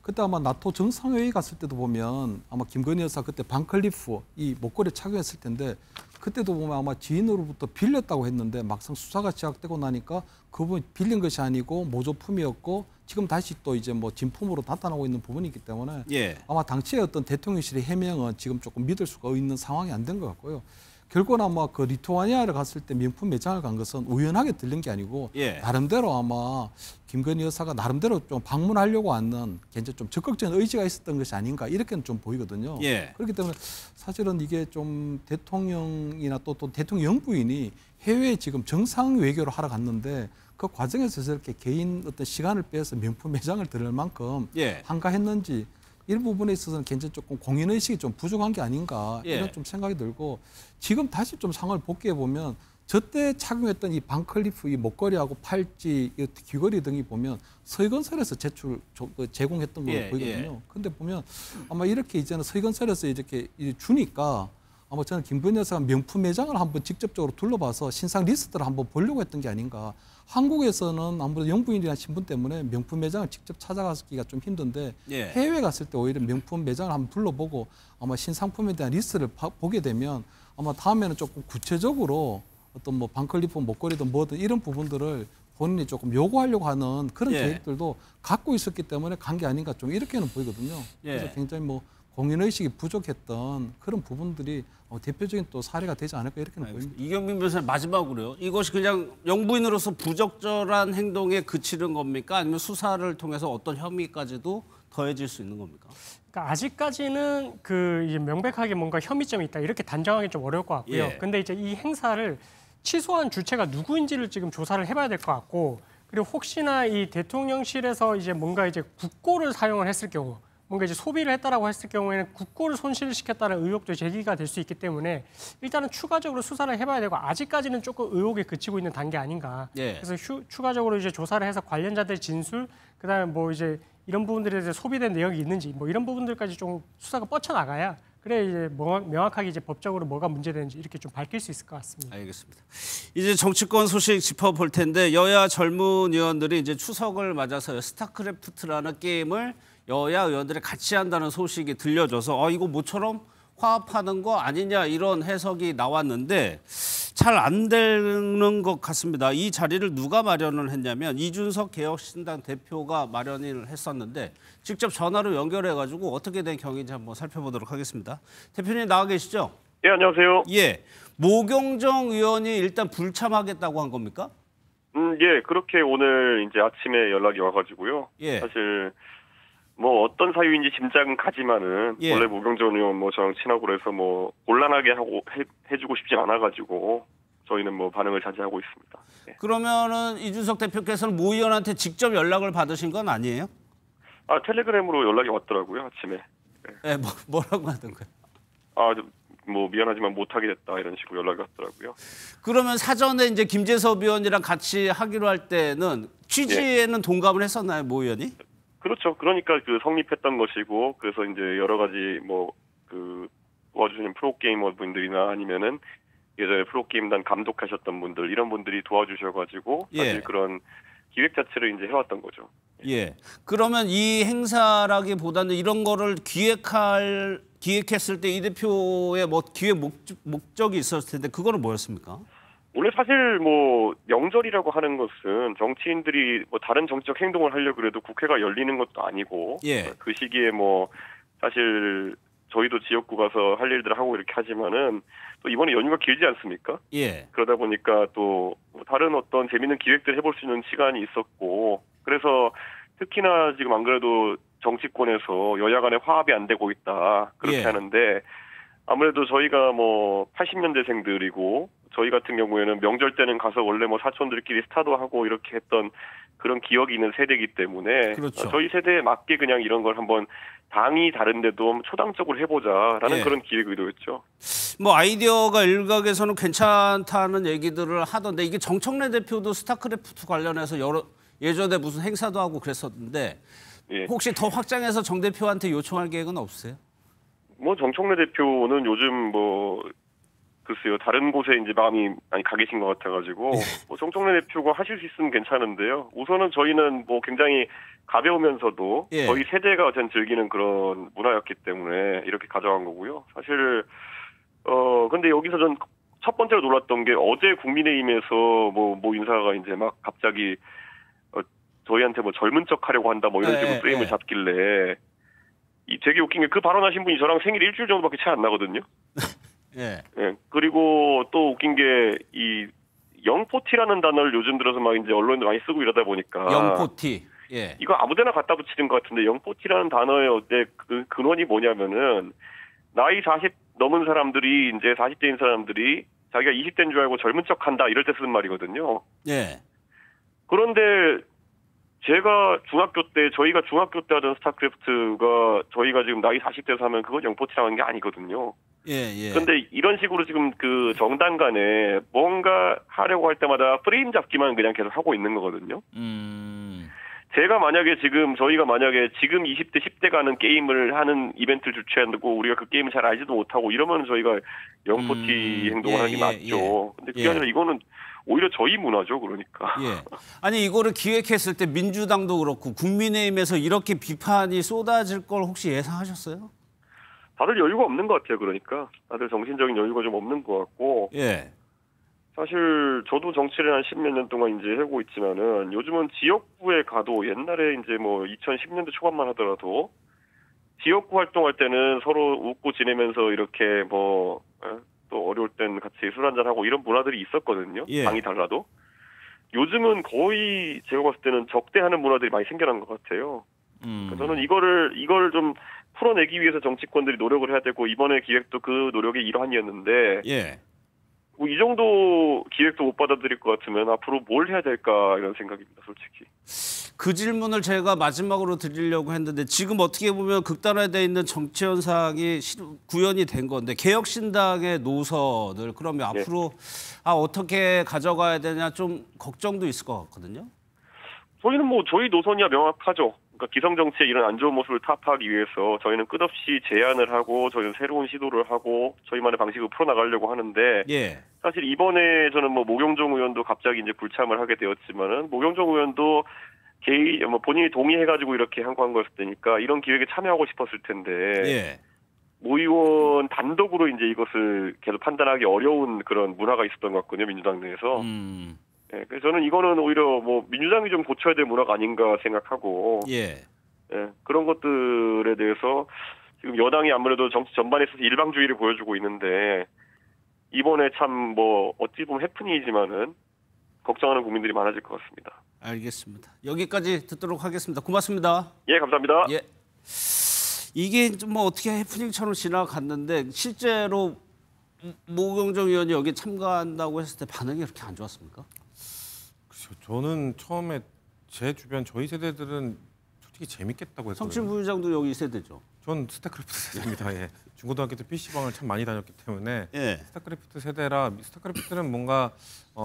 그때 아마 나토 정상회의 갔을 때도 보면 아마 김건희 여사 그때 반클리프 이 목걸이 착용했을 텐데 그때도 보면 아마 지인으로부터 빌렸다고 했는데 막상 수사가 시작되고 나니까 그분 빌린 것이 아니고 모조품이었고 지금 다시 또 이제 뭐 진품으로 나타나고 있는 부분이 있기 때문에 아마 당시의 어떤 대통령실의 해명은 지금 조금 믿을 수가 있는 상황이 안 된 것 같고요. 결국은 아마 그 리투아니아를 갔을 때 명품 매장을 간 것은 우연하게 들린 게 아니고 나름대로 아마 김건희 여사가 나름대로 좀 방문하려고 하는 굉장히 좀 적극적인 의지가 있었던 것이 아닌가 이렇게는 좀 보이거든요. 그렇기 때문에 사실은 이게 좀 대통령이나 또 대통령 영부인이 해외에 지금 정상 외교를 하러 갔는데 그 과정에서 저렇게 개인 어떤 시간을 빼서 명품 매장을 들을 만큼 한가했는지 이 부분에 있어서는 굉장히 조금 공인의식이 좀 부족한 게 아닌가 이런 좀 생각이 들고 지금 다시 좀 상황을 복귀해 보면 저때 착용했던 이 반클리프 이 목걸이하고 팔찌 이 귀걸이 등이 보면 서희건설에서 제공했던 걸로 보이거든요. 근데 보면 아마 이렇게 이제는 서희건설에서 이렇게 주니까 아마 저는 김건희 여사가 명품 매장을 한번 직접적으로 둘러봐서 신상 리스트를 한번 보려고 했던 게 아닌가. 한국에서는 아무래도 영부인이라는 신분 때문에 명품 매장을 직접 찾아가기가 좀 힘든데 해외에 갔을 때 오히려 명품 매장을 한번 둘러보고 아마 신상품에 대한 리스트를 보게 되면 아마 다음에는 조금 구체적으로 어떤 뭐 반클리프 목걸이든 뭐든 이런 부분들을 본인이 조금 요구하려고 하는 그런 계획들도 갖고 있었기 때문에 간 게 아닌가 좀 이렇게는 보이거든요. 그래서 굉장히 뭐 공인의식이 부족했던 그런 부분들이 대표적인 또 사례가 되지 않을까 이렇게는 보입니다. 이경민 변호사님 마지막으로요. 이것이 그냥 영부인으로서 부적절한 행동에 그치는 겁니까? 아니면 수사를 통해서 어떤 혐의까지도 더해질 수 있는 겁니까? 그러니까 아직까지는 그 이제 명백하게 뭔가 혐의점이 있다 이렇게 단정하기 좀 어려울 것 같고요. 예. 근데 이제 이 행사를 취소한 주체가 누구인지를 지금 조사를 해봐야 될 것 같고, 그리고 혹시나 이 대통령실에서 이제 뭔가 이제 국고를 사용을 했을 경우, 뭔가 이제 소비를 했다라고 했을 경우에는 국고를 손실을 시켰다는 의혹도 제기가 될 수 있기 때문에 일단은 추가적으로 수사를 해봐야 되고, 아직까지는 조금 의혹에 그치고 있는 단계 아닌가. 예. 그래서 추가적으로 이제 조사를 해서 관련자들 진술, 그다음에 뭐 이제 이런 부분들에 대해서 소비된 내역이 있는지 뭐 이런 부분들까지 좀 수사가 뻗쳐나가야 그래 이제 명확하게 이제 법적으로 뭐가 문제되는지 이렇게 좀 밝힐 수 있을 것 같습니다. 알겠습니다. 이제 정치권 소식 짚어볼 텐데, 여야 젊은 의원들이 이제 추석을 맞아서 스타크래프트라는 게임을 여야 의원들이 같이 한다는 소식이 들려져서 이거 모처럼 화합하는 거 아니냐 이런 해석이 나왔는데 잘 안 되는 것 같습니다. 이 자리를 누가 마련을 했냐면 이준석 개혁신당 대표가 마련을 했었는데 직접 전화로 연결해가지고 어떻게 된 경위인지 한번 살펴보도록 하겠습니다. 대표님 나와 계시죠? 예, 안녕하세요. 예, 모경정 의원이 일단 불참하겠다고 한 겁니까? 예, 그렇게 오늘 이제 아침에 연락이 와가지고요. 예. 사실 뭐 어떤 사유인지 짐작은 가지만은 예. 원래 모경정 의원 뭐 저랑 친하고 그래서 뭐 곤란하게 하고 해주고 싶진 않아가지고 저희는 뭐 반응을 자제하고 있습니다. 예. 그러면은 이준석 대표께서는 모 의원한테 직접 연락을 받으신 건 아니에요? 아, 텔레그램으로 연락이 왔더라고요, 아침에. 네, 뭐라고 하던가요? 뭐 미안하지만 못하게 됐다 이런 식으로 연락이 왔더라고요. 그러면 사전에 이제 김재섭 의원이랑 같이 하기로 할 때는 취지에는 동감을 했었나요, 모 의원이? 그렇죠. 그러니까 그 성립했던 것이고, 그래서 이제 여러 가지 뭐 그 도와주시는 프로게이머 분들이나 아니면은 예전에 프로게임단 감독하셨던 분들, 이런 분들이 도와주셔가지고 사실 그런 기획 자체를 이제 해왔던 거죠. 예. 그러면 이 행사라기보다는 이런 거를 기획했을 때 이 대표의 뭐 기획 목적이 있었을 텐데 그거는 뭐였습니까? 원래 사실 뭐 명절이라고 하는 것은 정치인들이 뭐 다른 정치적 행동을 하려고 그래도 국회가 열리는 것도 아니고, 그 시기에 뭐 사실 저희도 지역구 가서 할 일들을 하고 이렇게 하지만은 또 이번에 연휴가 길지 않습니까? 예. 그러다 보니까 또 다른 어떤 재밌는 기획들 해볼 수 있는 시간이 있었고, 그래서 특히나 지금 안 그래도 정치권에서 여야 간에 화합이 안 되고 있다 그렇게 하는데, 아무래도 저희가 뭐 80년대생들이고 저희 같은 경우에는 명절 때는 가서 원래 뭐 사촌들끼리 스타도 하고 이렇게 했던 그런 기억이 있는 세대이기 때문에, 그렇죠. 저희 세대에 맞게 그냥 이런 걸 한번 당이 다른데도 초당적으로 해보자라는 그런 기획 의도였죠. 뭐 아이디어가 일각에서는 괜찮다는 얘기들을 하던데, 이게 정청래 대표도 스타크래프트 관련해서 예전에 무슨 행사도 하고 그랬었는데 혹시 더 확장해서 정 대표한테 요청할 계획은 없으세요? 뭐 정청래 대표는 요즘 뭐 글쎄요, 다른 곳에 이제 마음이 많이 가 계신 것 같아가지고 뭐 정청래 대표가 하실 수 있으면 괜찮은데요. 우선은 저희는 뭐 굉장히 가벼우면서도 저희 세대가 어쨌든 즐기는 그런 문화였기 때문에 이렇게 가져간 거고요. 사실 근데 여기서 전 첫 번째로 놀랐던 게 어제 국민의힘에서 모 인사가 이제 막 갑자기 저희한테 뭐 젊은 척 하려고 한다 뭐 이런 식으로 프레임을 잡길래, 되게 웃긴 게 그 발언하신 분이 저랑 생일 일주일 정도밖에 차이 안 나거든요. 예. 그리고 또 웃긴 게 이 영포티라는 단어를 요즘 들어서 막 이제 언론도 많이 쓰고 이러다 보니까, 영포티. 예. 이거 아무데나 갖다 붙이는 것 같은데, 영포티라는 단어의 어제 그 근원이 뭐냐면은 나이 40 넘은 사람들이, 이제 40대인 사람들이 자기가 20대인 줄 알고 젊은 척 한다 이럴 때 쓰는 말이거든요. 예. 그런데 저희가 중학교 때 하던 스타크래프트가 저희가 지금 나이 40대에서 하면 그건 영포티라는 게 아니거든요. 그런데 이런 식으로 지금 그 정당 간에 뭔가 하려고 할 때마다 프레임 잡기만 그냥 계속 하고 있는 거거든요. 저희가 만약에 지금 20대, 10대가 하는 게임을 하는 이벤트를 주최한다고 우리가 그 게임을 잘 알지도 못하고 이러면 저희가 영포티 행동을 하는 게 맞죠. 근데 그게 아니라 이거는 오히려 저희 문화죠, 그러니까. 아니 이거를 기획했을 때 민주당도 그렇고 국민의힘에서 이렇게 비판이 쏟아질 걸 혹시 예상하셨어요? 다들 여유가 없는 것 같아요. 그러니까 다들 정신적인 여유가 좀 없는 것 같고. 사실 저도 정치를 한 10몇 년 동안 이제 하고 있지만은 요즘은 지역구에 가도, 옛날에 이제 뭐 2010년대 초반만 하더라도 지역구 활동할 때는 서로 웃고 지내면서 이렇게 뭐 또 어려울 땐 같이 술 한잔 하고 이런 문화들이 있었거든요. 당이 달라도. 요즘은 거의 제가 봤을 때는 적대하는 문화들이 많이 생겨난 것 같아요. 저는 이걸 좀 풀어내기 위해서 정치권들이 노력을 해야 되고 이번에 기획도 그 노력의 일환이었는데 예. 뭐 이 정도 기획도 못 받아들일 것 같으면 앞으로 뭘 해야 될까 이런 생각입니다, 솔직히. 그 질문을 제가 마지막으로 드리려고 했는데 지금 어떻게 보면 극단화되어 있는 정치 현상이 구현이 된 건데 개혁신당의 노선을 그러면 네. 앞으로 어떻게 가져가야 되냐 좀 걱정도 있을 것 같거든요. 저희는 뭐 저희 노선이야 명확하죠. 그러니까 기성정치의 이런 안 좋은 모습을 타파하기 위해서 저희는 끝없이 제안을 하고 저희는 새로운 시도를 하고 저희만의 방식으로 풀어나가려고 하는데 예. 사실 이번에 저는 뭐 모경종 의원도 갑자기 이제 불참을 하게 되었지만은 모경종 의원도 본인이 동의해가지고 이렇게 한 거였을 테니까 이런 기획에 참여하고 싶었을 텐데 예. 모 의원 단독으로 이제 이것을 계속 판단하기 어려운 그런 문화가 있었던 것 같거든요, 민주당 내에서. 예, 그래서 저는 이거는 오히려 뭐 민주당이 좀 고쳐야 될 문화가 아닌가 생각하고 예. 예, 그런 것들에 대해서 지금 여당이 아무래도 정치 전반에 있어서 일방주의를 보여주고 있는데 이번에 참 뭐 어찌 보면 해프닝이지만은 걱정하는 국민들이 많아질 것 같습니다. 알겠습니다. 여기까지 듣도록 하겠습니다. 고맙습니다. 예, 감사합니다. 예. 이게 좀 뭐 어떻게 해프닝처럼 지나갔는데 실제로 모경정 의원이 여기 참가한다고 했을 때 반응이 그렇게 안 좋았습니까? 그렇죠. 저는 처음에 제 주변 저희 세대들은 솔직히 재밌겠다고 했거든요. 성신 부의장도 여기 세대죠. 전 스타크래프트 세대입니다. 예. 중고등학교 때 PC방을 참 많이 다녔기 때문에 예. 스타크래프트 세대라 스타크래프트는 뭔가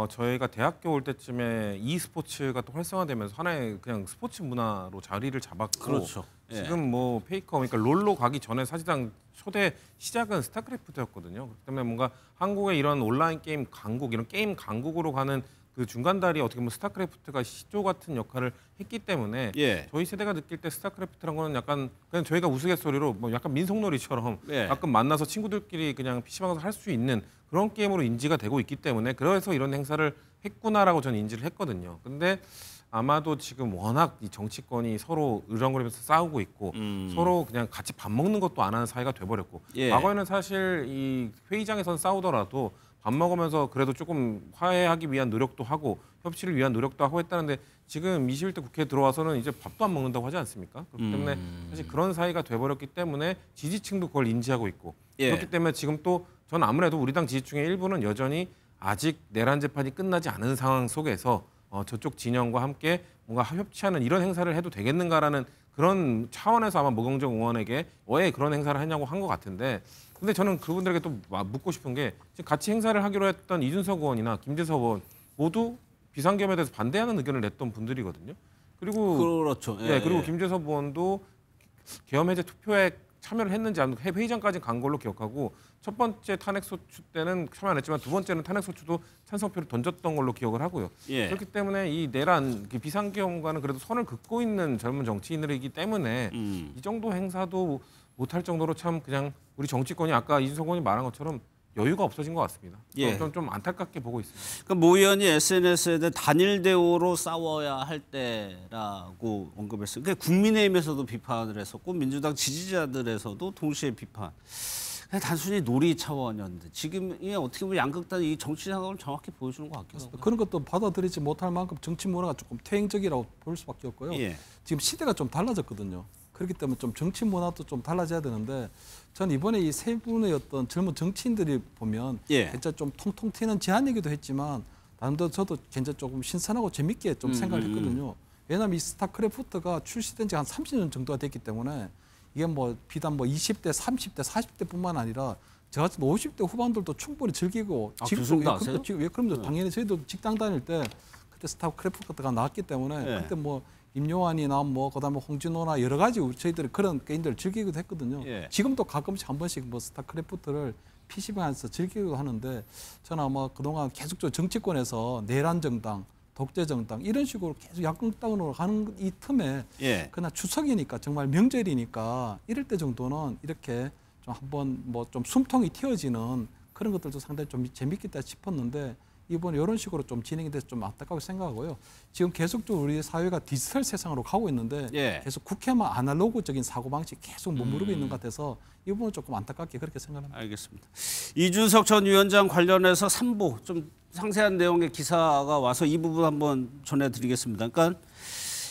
저희가 대학교 올 때쯤에 e스포츠가 또 활성화되면서 하나의 그냥 스포츠 문화로 자리를 잡았고 그렇죠. 예. 지금 뭐 페이커 그러니까 롤로 가기 전에 사실상 초대 시작은 스타크래프트였거든요. 그렇기 때문에 뭔가 한국의 이런 온라인 게임 강국 이런 게임 강국으로 가는 그 중간다리 어떻게 보면 스타크래프트가 시조 같은 역할을 했기 때문에 예. 저희 세대가 느낄 때 스타크래프트란 거는 약간 그냥 저희가 우스갯소리로 뭐 약간 민속놀이처럼 예. 가끔 만나서 친구들끼리 그냥 PC방에서 할 수 있는 그런 게임으로 인지가 되고 있기 때문에 그래서 이런 행사를 했구나라고 저는 인지를 했거든요. 근데 아마도 지금 워낙 이 정치권이 서로 으렁거리면서 싸우고 있고 서로 그냥 같이 밥 먹는 것도 안 하는 사이가 돼버렸고 예. 과거에는 사실 이 회의장에선 싸우더라도 밥 먹으면서 그래도 조금 화해하기 위한 노력도 하고 협치를 위한 노력도 하고 했다는데 지금 21대 국회에 들어와서는 이제 밥도 안 먹는다고 하지 않습니까? 그렇기 때문에 사실 그런 사이가 돼버렸기 때문에 지지층도 그걸 인지하고 있고 예. 그렇기 때문에 지금 또 저는 아무래도 우리 당 지지층의 일부는 여전히 아직 내란 재판이 끝나지 않은 상황 속에서 저쪽 진영과 함께 뭔가 협치하는 이런 행사를 해도 되겠는가라는 그런 차원에서 아마 모경정 의원에게 왜 그런 행사를 하냐고 한 것 같은데 근데 저는 그분들에게 또 묻고 싶은 게 지금 같이 행사를 하기로 했던 이준석 의원이나 김재섭 의원 모두 비상계엄에 대해서 반대하는 의견을 냈던 분들이거든요. 그리고 그렇죠. 예. 그리고 김재섭 의원도 계엄 해제 투표에 참여를 했는지 안 회의장까지 간 걸로 기억하고 첫 번째 탄핵 소추 때는 참여 안 했지만 두 번째는 탄핵 소추도 찬성표를 던졌던 걸로 기억을 하고요. 예. 그렇기 때문에 이 내란 비상계엄과는 그래도 선을 긋고 있는 젊은 정치인들이기 때문에 이 정도 행사도 못할 정도로 참 그냥 우리 정치권이 아까 이준석 의원이 말한 것처럼 여유가 없어진 것 같습니다. 예. 좀 안타깝게 보고 있습니다. 그러니까 모 의원이 SNS에 대해 단일 대우로 싸워야 할 때라고 언급했어요. 그러니까 국민의힘에서도 비판을 했었고 민주당 지지자들에서도 동시에 비판. 그냥 단순히 놀이 차원이었는데 지금이 어떻게 보면 양극단 이 정치 상황을 정확히 보여주는 것 같기도 하고. 그런 것도 받아들이지 못할 만큼 정치 문화가 조금 퇴행적이라고 볼 수밖에 없고요. 예. 지금 시대가 좀 달라졌거든요. 그렇기 때문에 좀 정치 문화도 좀 달라져야 되는데 전 이번에 이 세 분의 어떤 젊은 정치인들이 보면 예. 진짜 좀 통통 튀는 제안이기도 했지만 나름대로 저도 굉장히 조금 신선하고 재밌게 좀 생각을 했거든요. 왜냐하면 이 스타크래프트가 출시된 지 한 30년 정도가 됐기 때문에 이게 뭐 비단 뭐 20대, 30대, 40대뿐만 아니라 저 같은 50대 후반들도 충분히 즐기고 그 정도 아세요? 그럼요. 당연히 저희도 직장 다닐 때 그때 스타크래프트가 나왔기 때문에 예. 그때 뭐 임요환이나 뭐 그다음에 홍진호나 여러 가지 저희들이 그런 게임들을 즐기기도 했거든요. 예. 지금도 가끔씩 한 번씩 뭐 스타크래프트를 PC방에서 즐기기도 하는데 저는 아마 그동안 계속적으로 정치권에서 내란 정당, 독재 정당 이런 식으로 계속 약공당으로 가는 이 틈에 예. 그날 추석이니까 정말 명절이니까 이럴 때 정도는 이렇게 좀 한번 뭐 좀 숨통이 튀어지는 그런 것들도 상당히 좀 재밌겠다 싶었는데 이번에 이런 식으로 좀 진행이 돼서 좀 안타깝게 생각하고요. 지금 계속적으로 우리 사회가 디지털 세상으로 가고 있는데 예. 계속 국회만 아날로그적인 사고방식 계속 머무르고 있는 것 같아서 이 부분은 조금 안타깝게 그렇게 생각합니다. 알겠습니다. 이준석 전 위원장 관련해서 3부 좀 상세한 내용의 기사가 와서 이 부분 한번 전해드리겠습니다. 그러니까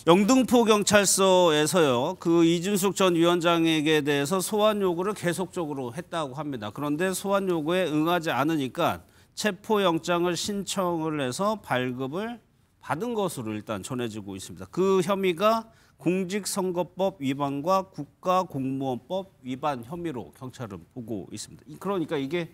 영등포 경찰서에서요. 그 이준숙 전 위원장에게 대해서 소환 요구를 계속적으로 했다고 합니다. 그런데 소환 요구에 응하지 않으니까 체포영장을 신청을 해서 발급을 받은 것으로 일단 전해지고 있습니다. 그 혐의가 공직선거법 위반과 국가공무원법 위반 혐의로 경찰은 보고 있습니다. 그러니까 이게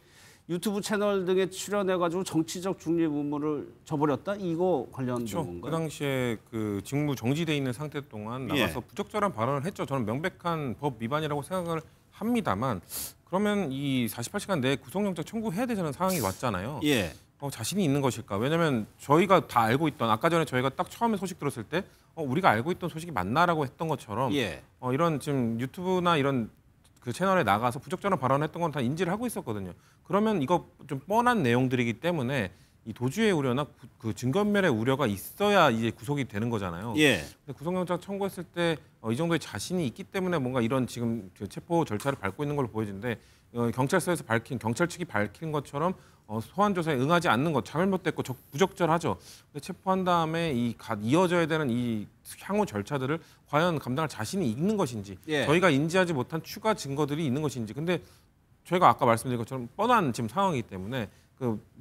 유튜브 채널 등에 출연해가지고 정치적 중립 의무를 저버렸다? 이거 관련된 그렇죠. 건가요? 그 당시에 그 직무 정지돼 있는 상태 동안 나가서 부적절한 발언을 했죠. 저는 명백한 법 위반이라고 생각을 합니다만 그러면 이 48시간 내에 구속영장 청구해야 되는 상황이 왔잖아요. 자신이 있는 것일까? 왜냐하면 저희가 다 알고 있던 아까 전에 저희가 딱 처음에 소식 들었을 때 우리가 알고 있던 소식이 맞나라고 했던 것처럼 이런 지금 유튜브나 이런 그 채널에 나가서 부적절한 발언했던 건 다 인지를 하고 있었거든요. 그러면 이거 좀 뻔한 내용들이기 때문에 이 도주의 우려나 그 증거인멸의 우려가 있어야 이제 구속이 되는 거잖아요. 근데 구속영장 청구했을 때 이 정도의 자신이 있기 때문에 뭔가 이런 지금 그 체포 절차를 밟고 있는 걸로 보여지는데 경찰서에서 경찰 측이 밝힌 것처럼 소환 조사에 응하지 않는 것 잘못됐고 부적절하죠. 근데 체포한 다음에 이어져야 되는 이 향후 절차들을 과연 감당할 자신이 있는 것인지 저희가 인지하지 못한 추가 증거들이 있는 것인지 근데 저희가 아까 말씀드린 것처럼 뻔한 지금 상황이기 때문에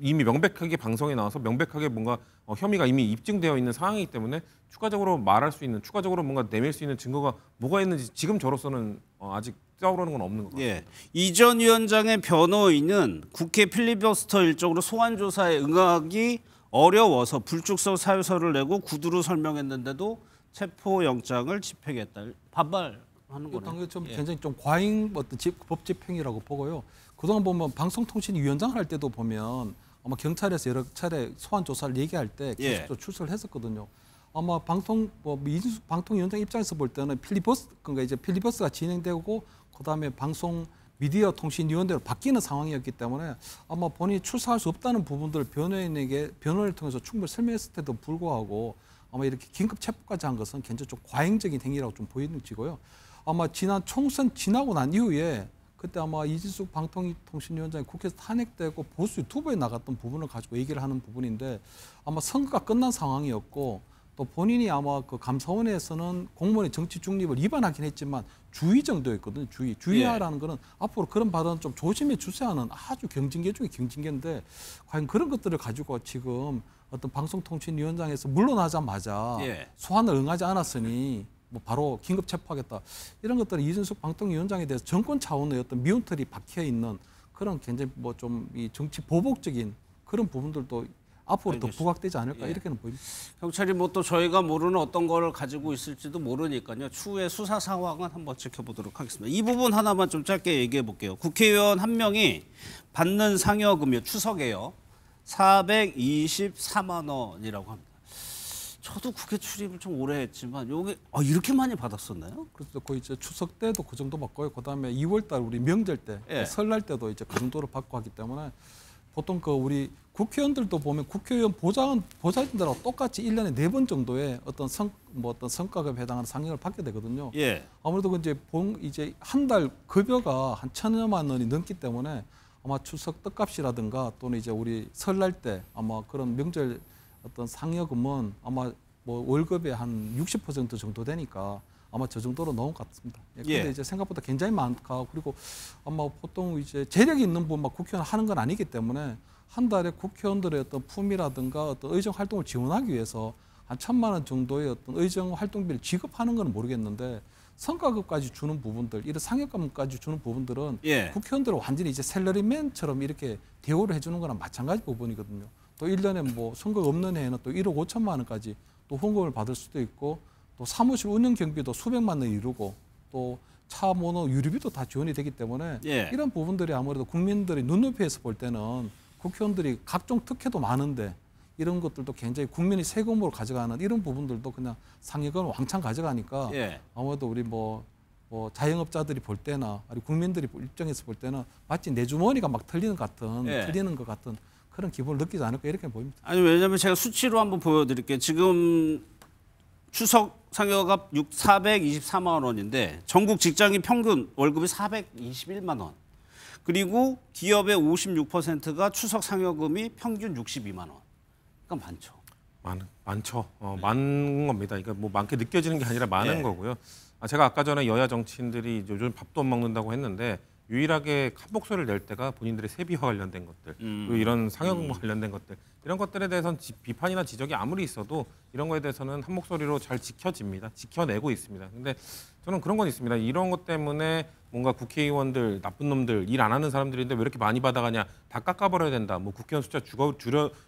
이미 명백하게 방송에 나와서 명백하게 뭔가 혐의가 이미 입증되어 있는 상황이기 때문에 추가적으로 말할 수 있는 추가적으로 뭔가 내밀 수 있는 증거가 뭐가 있는지 지금 저로서는 아직 떠오르는 건 없는 것 같습니다. 이 전 위원장의 변호인은 국회 필리버스터 일정으로 소환 조사에 응하기 어려워서 불출석 사유서를 내고 구두로 설명했는데도 체포영장을 집행했다. 반발하는 거네요. 당연히 좀 굉장히 좀 과잉 법 집행이라고 보고요. 그동안 보면 방송통신위원장 할 때도 보면 아마 경찰에서 여러 차례 소환 조사를 얘기할 때 계속 출석을 했었거든요. 아마 이준숙 방통위원장 입장에서 볼 때는 필리버스가 진행되고 그다음에 방송 미디어 통신위원회로 바뀌는 상황이었기 때문에 아마 본인이 출석할 수 없다는 부분들을 변호인을 통해서 충분히 설명했을 때도 불구하고 아마 이렇게 긴급 체포까지 한 것은 굉장히 좀 과잉적인 행위라고 좀 보이지고요. 아마 지난 총선 지나고 난 이후에 그때 아마 이준숙 방통위원장이 국회에서 탄핵되고 보수 유튜브에 나갔던 부분을 가지고 얘기를 하는 부분인데 아마 선거가 끝난 상황이었고 또 본인이 아마 그 감사원에서는 공무원의 정치 중립을 위반하긴 했지만 주의 정도였거든요. 주의하라는 거는 앞으로 그런 발언은 좀 조심해 주세요 하는 아주 경징계 중에 경징계인데 과연 그런 것들을 가지고 지금 어떤 방송통신위원장에서 물러나자마자 소환을 응하지 않았으니 바로 긴급 체포하겠다. 이런 것들은 이준숙 방통위원장에 대해서 정권 차원의 어떤 미운털이 박혀 있는 그런 굉장히 좀 이 정치 보복적인 그런 부분들도 앞으로 더 부각되지 않을까 이렇게는 보입니다. 경찰이 또 저희가 모르는 어떤 걸 가지고 있을지도 모르니까요. 추후에 수사 상황은 한번 지켜보도록 하겠습니다. 이 부분 하나만 좀 짧게 얘기해 볼게요. 국회의원 한 명이 받는 상여금이요. 추석에요. 424만 원이라고 합니다. 저도 국회 출입을 좀 오래 했지만 여기 이렇게 많이 받았었나요? 그래서 거의 이제 추석 때도 그 정도 받고요. 그다음에 2월달 우리 명절 때, 설날 때도 이제 그 정도로 받고 하기 때문에 보통 우리 국회의원들도 보면 국회의원 보좌진들하고 똑같이 1년에 4번 정도의 어떤 성과급에 해당하는 상여금을 받게 되거든요. 아무래도 이제 한 달 급여가 한 1,000여만 원이 넘기 때문에 아마 추석 떡값이라든가 또는 이제 우리 설날 때 아마 그런 명절 어떤 상여금은 아마 월급의 한 60% 정도 되니까 아마 저 정도로 나온 것 같습니다. 그런데 이제 생각보다 굉장히 많고 그리고 아마 보통 이제 재력이 있는 분만 국회의원 하는 건 아니기 때문에 한 달에 국회의원들의 어떤 품이라든가 어떤 의정 활동을 지원하기 위해서 한 1,000만 원 정도의 어떤 의정 활동비를 지급하는 건 모르겠는데 성과급까지 주는 부분들, 이런 상여금까지 주는 부분들은 국회의원들은 완전히 이제 샐러리맨처럼 이렇게 대우를 해주는 거랑 마찬가지 부분이거든요. 또 1년에 선거가 없는 해에는 또 1억 5천만 원까지 또 헌금을 받을 수도 있고 또 사무실 운영 경비도 수백만 원 이루고 또 차 모노 유류비도 다 지원이 되기 때문에 이런 부분들이 아무래도 국민들이 눈높이에서 볼 때는 국회의원들이 각종 특혜도 많은데 이런 것들도 굉장히 국민이 세금으로 가져가는 이런 부분들도 그냥 상여금 왕창 가져가니까 아무래도 우리 자영업자들이 볼 때나 아니 국민들이 입장에서 볼 때는 마치 내 주머니가 막 털리는 것 같은 그런 기분을 느끼지 않을까 이렇게 보입니다. 아니 왜냐하면 제가 수치로 한번 보여드릴게요. 지금 추석 상여가 424만 원인데 전국 직장인 평균 월급이 421만 원. 그리고 기업의 56%가 추석 상여금이 평균 62만 원. 그러니까 많죠. 많죠. 많은 겁니다. 이거 뭐 많게 느껴지는 게 아니라 많은 거고요. 제가 아까 전에 여야 정치인들이 요즘 밥도 안 먹는다고 했는데 유일하게 큰 목소리를 낼 때가 본인들의 세비와 관련된 것들, 그리고 이런 상여금과 관련된 것들, 이런 것들에 대해서는 비판이나 지적이 아무리 있어도 이런 거에 대해서는 한 목소리로 잘 지켜집니다. 지켜내고 있습니다. 근데 저는 그런 건 있습니다. 이런 것 때문에 뭔가 국회의원들, 나쁜 놈들, 일 안 하는 사람들인데 왜 이렇게 많이 받아가냐, 다 깎아버려야 된다, 뭐 국회의원 숫자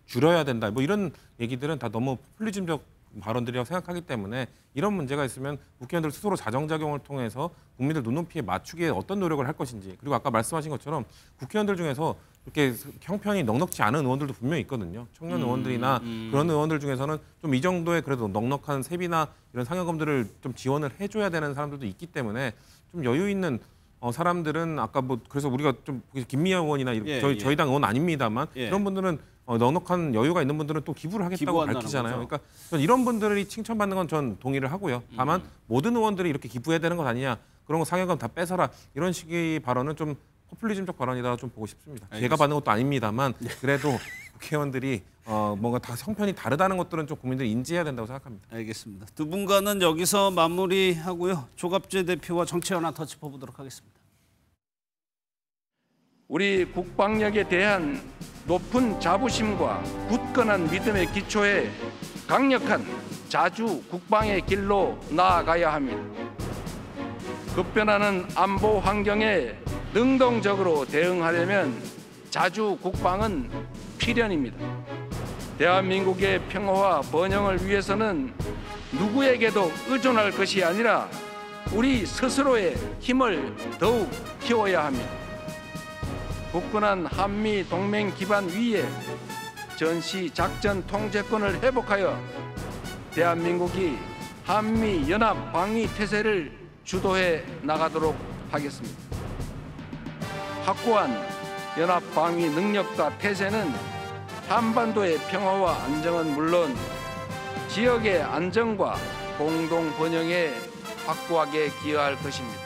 줄여야 된다, 뭐 이런 얘기들은 다 너무 포퓰리즘적 발언들이라고 생각하기 때문에 이런 문제가 있으면 국회의원들 스스로 자정작용을 통해서 국민들 눈높이에 맞추기에 어떤 노력을 할 것인지, 그리고 아까 말씀하신 것처럼 국회의원들 중에서 이렇게 형편이 넉넉지 않은 의원들도 분명히 있거든요. 청년 의원들이나 그런 의원들 중에서는 좀 이 정도의 그래도 넉넉한 세비나 이런 상여금들을 좀 지원을 해줘야 되는 사람들도 있기 때문에 좀 여유 있는 사람들은 아까 뭐 그래서 우리가 좀 김미아 의원이나 저희 당 의원 아닙니다만 이런 분들은 넉넉한 여유가 있는 분들은 또 기부를 하겠다고 밝히잖아요. 거죠. 그러니까 전 이런 분들이 칭찬받는 건 전 동의를 하고요. 다만 모든 의원들이 이렇게 기부해야 되는 것 아니냐, 그런 거 상여금 다 뺏어라, 이런 식의 발언은 좀 포퓰리즘적 발언이다 좀 보고 싶습니다. 제가 받는 것도 아닙니다만 그래도 국회의원들이 뭔가 다 형편이 다르다는 것들은 좀 국민들이 인지해야 된다고 생각합니다. 알겠습니다. 두 분과는 여기서 마무리하고요. 조갑재 대표와 정치현안 터치해 보도록 하겠습니다. 우리 국방력에 대한 높은 자부심과 굳건한 믿음의 기초에 강력한 자주 국방의 길로 나아가야 합니다. 급변하는 안보 환경에 능동적으로 대응하려면 자주 국방은 필연입니다. 대한민국의 평화와 번영을 위해서는 누구에게도 의존할 것이 아니라 우리 스스로의 힘을 더욱 키워야 합니다. 굳건한 한미 동맹 기반 위에 전시 작전 통제권을 회복하여 대한민국이 한미 연합 방위 태세를 주도해 나가도록 하겠습니다. 확고한 연합 방위 능력과 태세는 한반도의 평화와 안정은 물론 지역의 안정과 공동 번영에 확고하게 기여할 것입니다.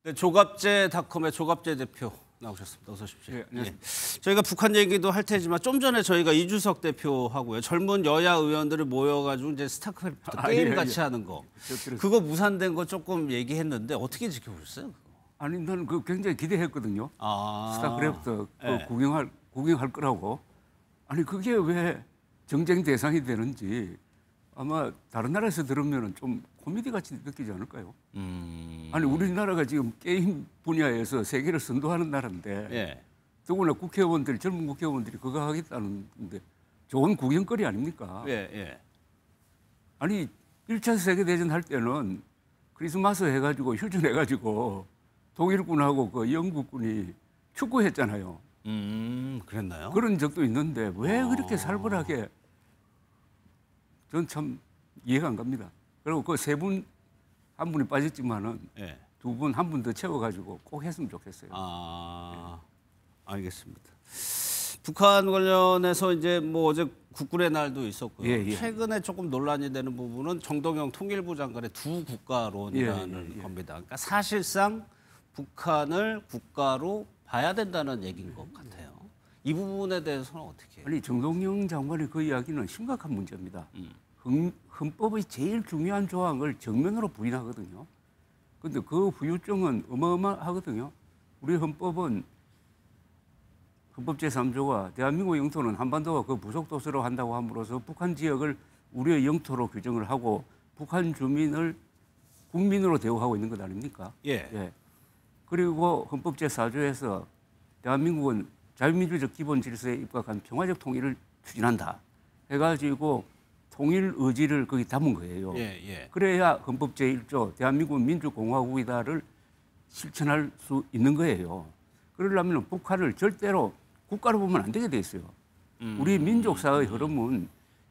네, 조갑재닷컴의 조갑재 대표 나오셨습니다. 어서 오십시오. 예. 저희가 북한 얘기도 할 테지만 좀 전에 저희가 이주석 대표하고요, 젊은 여야 의원들을 모여가지고 이제 스타크래프트 게임 같이 하는 거, 그거 무산된 거 조금 얘기했는데 어떻게 지켜보셨어요? 아니, 나는 그 굉장히 기대했거든요. 스타크래프트 구경할 거라고. 아니, 그게 왜 정쟁 대상이 되는지 아마 다른 나라에서 들으면 좀 코미디 같이 느끼지 않을까요? 아니, 우리나라가 지금 게임 분야에서 세계를 선도하는 나라인데 더구나 국회의원들이, 젊은 국회의원들이 그거 하겠다는데 좋은 구경거리 아닙니까? 아니, 1차 세계대전 할 때는 크리스마스 해가지고 휴전해가지고 독일군하고 그 영국군이 축구했잖아요. 그랬나요? 그런 적도 있는데 왜 그렇게 살벌하게, 전 참 이해가 안 갑니다. 그리고 그 세 분, 한 분이 빠졌지만은 두 분, 한 분 더 채워가지고 꼭 했으면 좋겠어요. 알겠습니다. 북한 관련해서 이제 뭐 어제 국군의 날도 있었고요. 최근에 조금 논란이 되는 부분은 정동영 통일부 장관의 두 국가론이라는 겁니다. 그러니까 사실상 북한을 국가로 봐야 된다는 얘기인 것 같아요. 이 부분에 대해서는 어떻게 해요? 아니, 정동영 장관의 그 이야기는 심각한 문제입니다. 헌법의 제일 중요한 조항을 정면으로 부인하거든요. 그런데 그 후유증은 어마어마하거든요. 우리 헌법은 헌법 제3조가 대한민국 영토는 한반도와 그 부속 도서로 한다고 함으로써 북한 지역을 우리의 영토로 규정을 하고 북한 주민을 국민으로 대우하고 있는 것 아닙니까? 그리고 헌법 제4조에서 대한민국은 자유민주적 기본 질서에 입각한 평화적 통일을 추진한다 해가지고 통일 의지를 거기 담은 거예요. 그래야 헌법 제1조 대한민국은 민주공화국이다를 실천할 수 있는 거예요. 그러려면 북한을 절대로 국가로 보면 안 되게 돼 있어요. 우리 민족사의 흐름은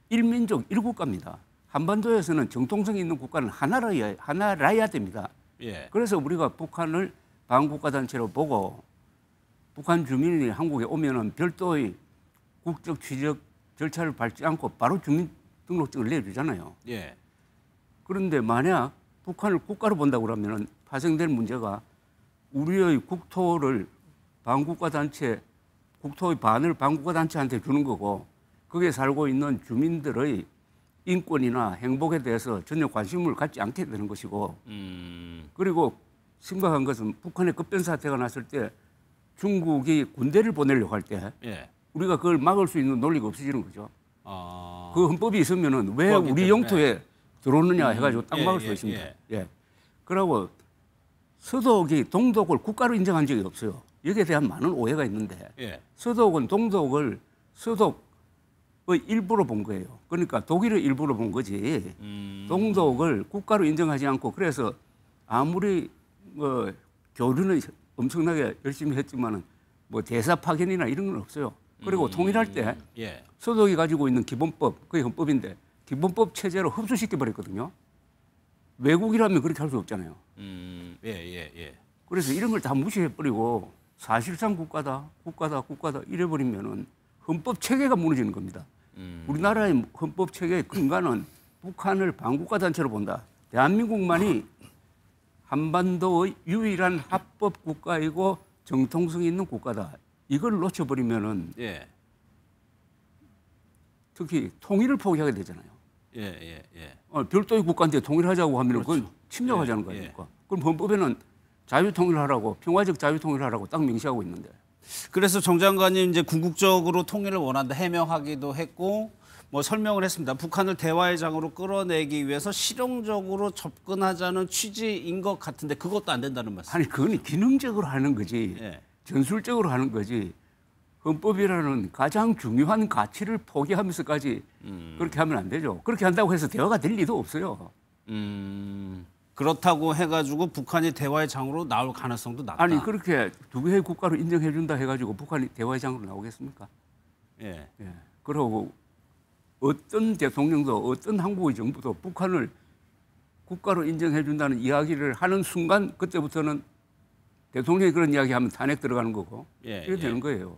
일민족 일국가입니다. 한반도에서는 정통성이 있는 국가는 하나라야 됩니다. 그래서 우리가 북한을 반국가단체로 보고 북한 주민이 한국에 오면은 별도의 국적 취적 절차를 밟지 않고 바로 주민등록증을 내주잖아요. 그런데 만약 북한을 국가로 본다고 그러면은 파생될 문제가 우리의 국토를 반국가단체 국토의 반을 반국가단체한테 주는 거고 거기에 살고 있는 주민들의 인권이나 행복에 대해서 전혀 관심을 갖지 않게 되는 것이고 그리고 심각한 것은 북한의 급변 사태가 났을 때 중국이 군대를 보내려고 할 때 예. 우리가 그걸 막을 수 있는 논리가 없어지는 거죠. 그 헌법이 있으면은 왜 우리 영토에 들어오느냐 해가지고 딱 막을 수 있습니다. 예. 그리고 서독이 동독을 국가로 인정한 적이 없어요. 여기에 대한 많은 오해가 있는데 예. 서독은 동독을 서독의 일부로 본 거예요. 그러니까 독일의 일부로 본 거지. 동독을 국가로 인정하지 않고 그래서 아무리 뭐 교류는 엄청나게 열심히 했지만은 뭐 대사 파견이나 이런 건 없어요. 그리고 통일할 때 예. 서독이 가지고 있는 기본법, 그게 헌법인데 기본법 체제로 흡수시켜 버렸거든요. 외국이라면 그렇게 할 수 없잖아요. 예. 그래서 이런 걸 다 무시해 버리고 사실상 국가다 이래버리면은 헌법 체계가 무너지는 겁니다. 우리나라의 헌법 체계의 근간은 북한을 반국가 단체로 본다. 대한민국만이 한반도의 유일한 합법 국가이고 정통성이 있는 국가다. 이걸 놓쳐버리면은 예. 특히 통일을 포기하게 되잖아요. 예. 별도의 국가인데 통일하자고 하면 그렇죠. 그건 침략하자는 거 아닙니까? 그럼 헌법에는 자유통일하라고 평화적 자유통일하라고 딱 명시하고 있는데. 그래서 정 장관님 이제 궁극적으로 통일을 원한다 해명하기도 했고 뭐 설명을 했습니다. 북한을 대화의 장으로 끌어내기 위해서 실용적으로 접근하자는 취지인 것 같은데 그것도 안 된다는 말씀. 아니 그건 기능적으로 하는 거지. 예. 전술적으로 하는 거지. 헌법이라는 가장 중요한 가치를 포기하면서까지 그렇게 하면 안 되죠. 그렇게 한다고 해서 대화가 될 리도 없어요. 그렇다고 해가지고 북한이 대화의 장으로 나올 가능성도 낮다. 아니 그렇게 두 개의 국가로 인정해 준다 해가지고 북한이 대화의 장으로 나오겠습니까? 예. 그러고 어떤 대통령도 어떤 한국의 정부도 북한을 국가로 인정해 준다는 이야기를 하는 순간 그때부터는 대통령이 그런 이야기하면 탄핵 들어가는 거고 이렇게 되는 거예요.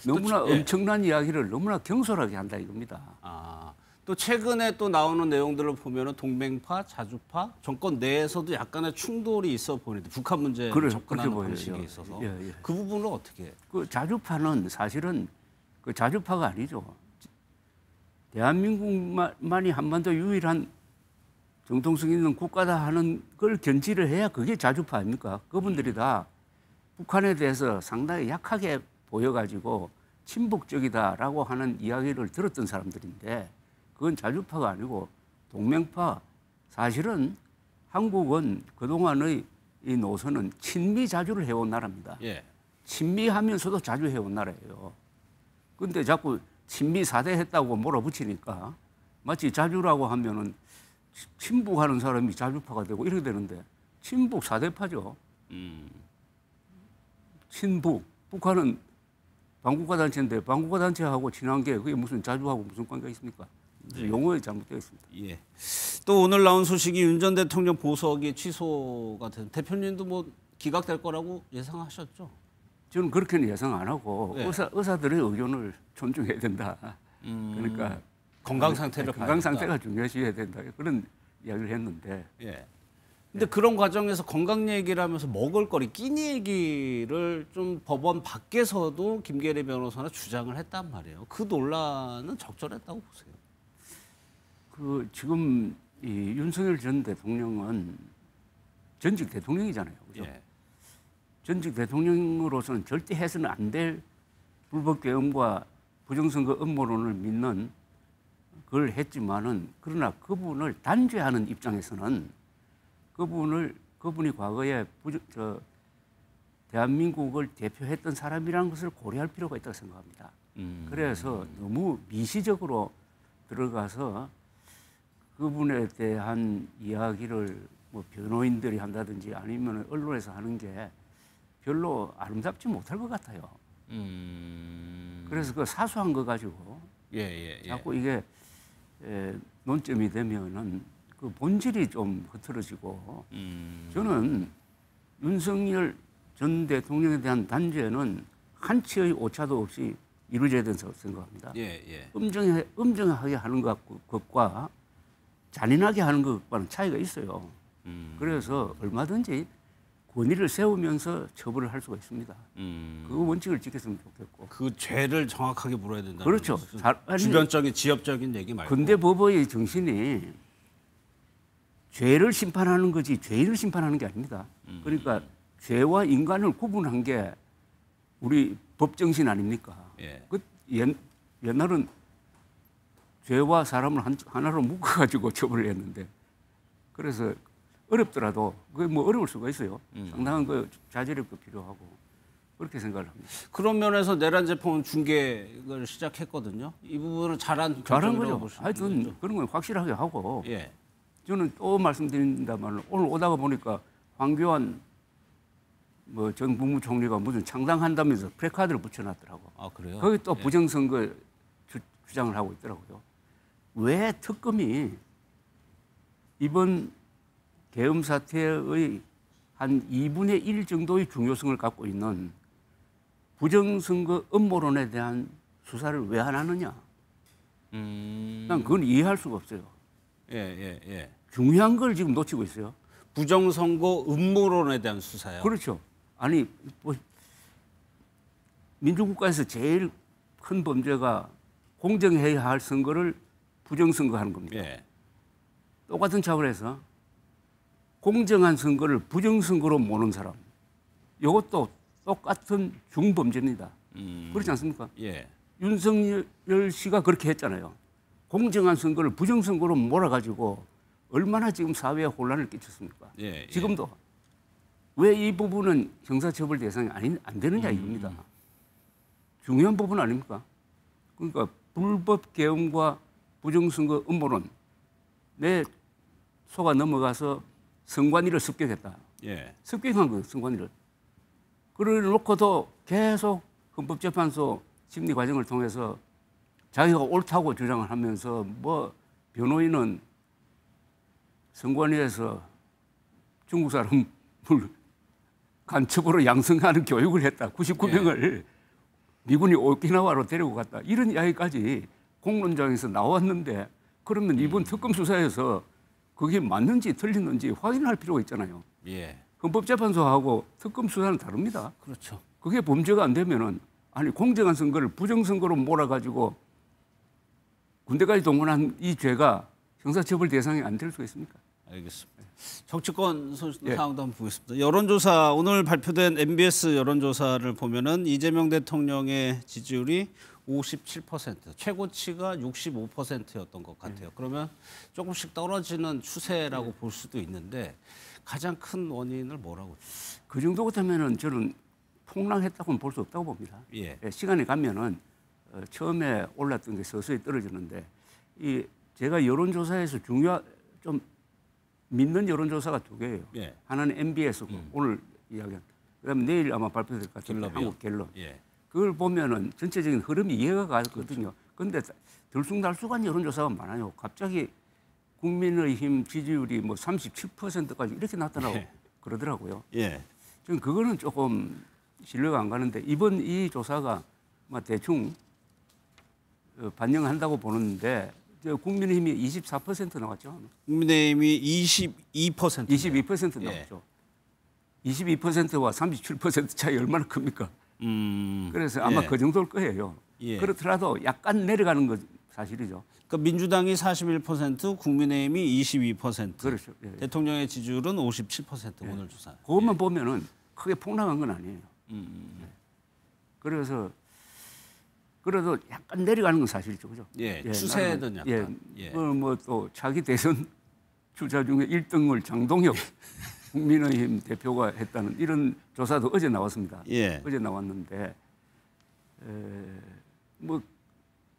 너무나 엄청난 이야기를 너무나 경솔하게 한다 이겁니다. 또 최근에 또 나오는 내용들을 보면은 동맹파, 자주파 정권 내에서도 약간의 충돌이 있어 보이는데 북한 문제에 접근하는 방식에 있어서 그 부분은 어떻게? 그 자주파는 사실은 그 자주파가 아니죠. 대한민국만이 한반도 유일한 정통성 있는 국가다 하는 걸 견지를 해야 그게 자주파 아닙니까? 그분들이 다 북한에 대해서 상당히 약하게 보여가지고 친북적이다라고 하는 이야기를 들었던 사람들인데 그건 자주파가 아니고 동맹파. 사실은 한국은 그동안의 이 노선은 친미 자주를 해온 나라입니다. 친미하면서도 자주해온 나라예요. 그런데 자꾸 친미 4대 했다고 몰아붙이니까 마치 자주라고 하면은 친북하는 사람이 자주파가 되고 이렇게 되는데 친북 4대파죠. 친북. 북한은 반국가 단체인데 반국가 단체하고 친한 게 그게 무슨 자주하고 무슨 관계가 있습니까? 용어에 잘못되어 있습니다. 예. 또 오늘 나온 소식이 윤 전 대통령 보석이 취소가 된 대표님도 뭐 기각될 거라고 예상하셨죠? 저는 그렇게는 예상 안 하고 의사들의 의견을 존중해야 된다. 그러니까 건강 상태를 건강 상태가 중요시해야 된다. 그런 이야기를 했는데. 근데 그런 과정에서 건강 얘기를 하면서 먹을거리, 끼니 얘기를 좀 법원 밖에서도 김계리 변호사는 주장을 했단 말이에요. 그 논란은 적절했다고 보세요? 그 지금 이 윤석열 전 대통령은 전직 대통령이잖아요. 그죠? 전직 대통령으로서는 절대 해서는 안 될 불법 계엄과 부정선거 음모론을 믿는 그걸 했지만은 그러나 그분을 단죄하는 입장에서는 그분이 과거에 대한민국을 대표했던 사람이라는 것을 고려할 필요가 있다고 생각합니다. 그래서 너무 미시적으로 들어가서 그분에 대한 이야기를 뭐 변호인들이 한다든지 아니면 언론에서 하는 게 별로 아름답지 못할 것 같아요. 그래서 그 사소한 거 가지고 자꾸 이게 논점이 되면은 그 본질이 좀 흐트러지고 저는 윤석열 전 대통령에 대한 단죄는 한치의 오차도 없이 이루어져야 된다고 생각합니다. 엄정하게 하는 것과 잔인하게 하는 것과는 차이가 있어요. 그래서 얼마든지 권위를 세우면서 처벌을 할 수가 있습니다. 그 원칙을 지켰으면 좋겠고. 그 죄를 정확하게 물어야 된다. 그렇죠. 주변적인 지역적인 얘기 말고. 근대 법의 정신이 죄를 심판하는 거지 죄인을 심판하는 게 아닙니다. 그러니까 죄와 인간을 구분한 게 우리 법 정신 아닙니까? 예. 그 옛날은 죄와 사람을 하나로 묶어가지고 처벌을 했는데 그래서 어렵더라도 그게 뭐 어려울 수가 있어요. 상당한 그 자제력도 필요하고 그렇게 생각을 합니다. 그런 면에서 내란 재판은 중계를 시작했거든요. 이 부분은 잘한 거죠. 하여튼 그런 건 확실하게 하고 예. 저는 또 말씀드린다만 오늘 오다가 보니까 황교안 전 국무총리가 무슨 창당한다면서 프래카드를 붙여놨더라고. 아 그래요? 거기 또 부정선거 주장을 하고 있더라고요. 왜 특검이 이번 계엄 사태의 한 2분의 1 정도의 중요성을 갖고 있는 부정선거 음모론에 대한 수사를 왜 안 하느냐? 난 그건 이해할 수가 없어요. 예. 중요한 걸 지금 놓치고 있어요. 부정선거 음모론에 대한 수사요. 그렇죠. 아니 민주국가에서 제일 큰 범죄가 공정해야 할 선거를 부정선거하는 겁니다. 예. 똑같은 차원에서 공정한 선거를 부정선거로 모는 사람, 이것도 똑같은 중범죄입니다. 그렇지 않습니까? 예. 윤석열 씨가 그렇게 했잖아요. 공정한 선거를 부정선거로 몰아가지고 얼마나 지금 사회에 혼란을 끼쳤습니까? 예. 지금도. 왜 이 부분은 형사처벌 대상이 안 되느냐 이겁니다. 중요한 부분 아닙니까? 그러니까 불법 계엄과 부정선거 음모론 내 속아 넘어가서 선관위를 습격했다. 예. 습격한 거예요, 선관위를. 그래 놓고도 계속 헌법재판소 심리 과정을 통해서 자기가 옳다고 주장을 하면서 변호인은 선관위에서 중국 사람을 간첩으로 양성하는 교육을 했다. 99명을 미군이 오키나와로 데리고 갔다. 이런 이야기까지 공론장에서 나왔는데 그러면 이번 특검 수사에서 그게 맞는지 틀리는지 확인할 필요가 있잖아요. 예. 헌법재판소하고 특검 수사는 다릅니다. 그렇죠. 그게 범죄가 안 되면은 공정한 선거를 부정선거로 몰아가지고 군대까지 동원한 이 죄가 형사처벌 대상이 안 될 수가 있습니까? 알겠습니다. 정치권 상황도 한번 보겠습니다. 여론조사 오늘 발표된 MBS 여론조사를 보면은 이재명 대통령의 지지율이 57%, 최고치가 65%였던 것 같아요. 그러면 조금씩 떨어지는 추세라고 볼 수도 있는데 가장 큰 원인을 뭐라고? 그 정도 같으면은 저는 폭락했다고는 볼 수 없다고 봅니다. 예. 시간이 가면은 처음에 올랐던 게 서서히 떨어지는데 제가 여론조사에서 좀 믿는 여론조사가 두 개예요. 예. 하나는 MBS고 오늘 이야기한. 그다음에 내일 아마 발표될 것 같은데 한국 갤럽. 예. 그걸 보면은 전체적인 흐름이 이해가 가거든요. 그런데 들쑥날쑥한 여론조사가 많아요. 갑자기 국민의힘 지지율이 37%까지 이렇게 나타나고 그러더라고요. 예. 저는 그거는 조금 신뢰가 안 가는데 이번 이 조사가 대충 반영한다고 보는데 국민의힘이 24% 나왔죠. 국민의힘이 22%. 22% 나왔죠. 22%와 37% 차이 얼마나 큽니까? 그래서 아마 그 정도일 거예요. 그렇더라도 약간 내려가는 건 사실이죠. 그러니까 민주당이 41%, 국민의힘이 22%. 그렇죠. 대통령의 지지율은 57% 오늘 조사. 그것만 보면은 크게 폭락한 건 아니에요. 그래서 그래도 약간 내려가는 건 사실이죠, 그죠? 추세든 약간. 또 차기 대선 주자 중에 1등을 장동혁 국민의힘 대표가 했다는 이런 조사도 어제 나왔습니다. 어제 나왔는데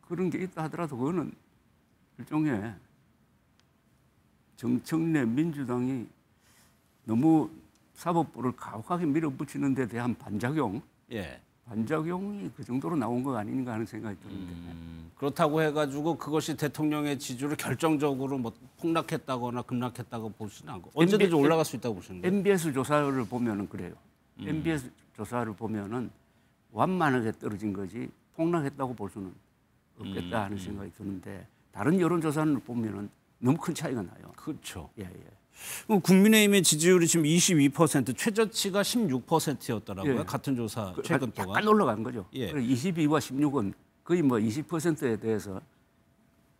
그런 게 있다 하더라도 그거는 일종의 정청래 민주당이 너무 사법부를 가혹하게 밀어붙이는 데 대한 반작용이 그 정도로 나온 거 아닌가 하는 생각이 드는데. 그렇다고 해가지고 그것이 대통령의 지지율을 결정적으로 폭락했다거나 급락했다고 보시는 않고 언제든지 올라갈 수 있다고 보시는 거예요? MBS 조사를 보면은 그래요. MBS 조사를 보면은 완만하게 떨어진 거지 폭락했다고 볼 수는 없겠다 하는 생각이 드는데 다른 여론조사를 보면은 너무 큰 차이가 나요. 그렇죠. 국민의힘의 지지율이 지금 22%, 최저치가 16%였더라고요. 예. 같은 조사 최근 동안. 약간 올라간 거죠. 예. 22와 16은 거의 뭐 20%에 대해서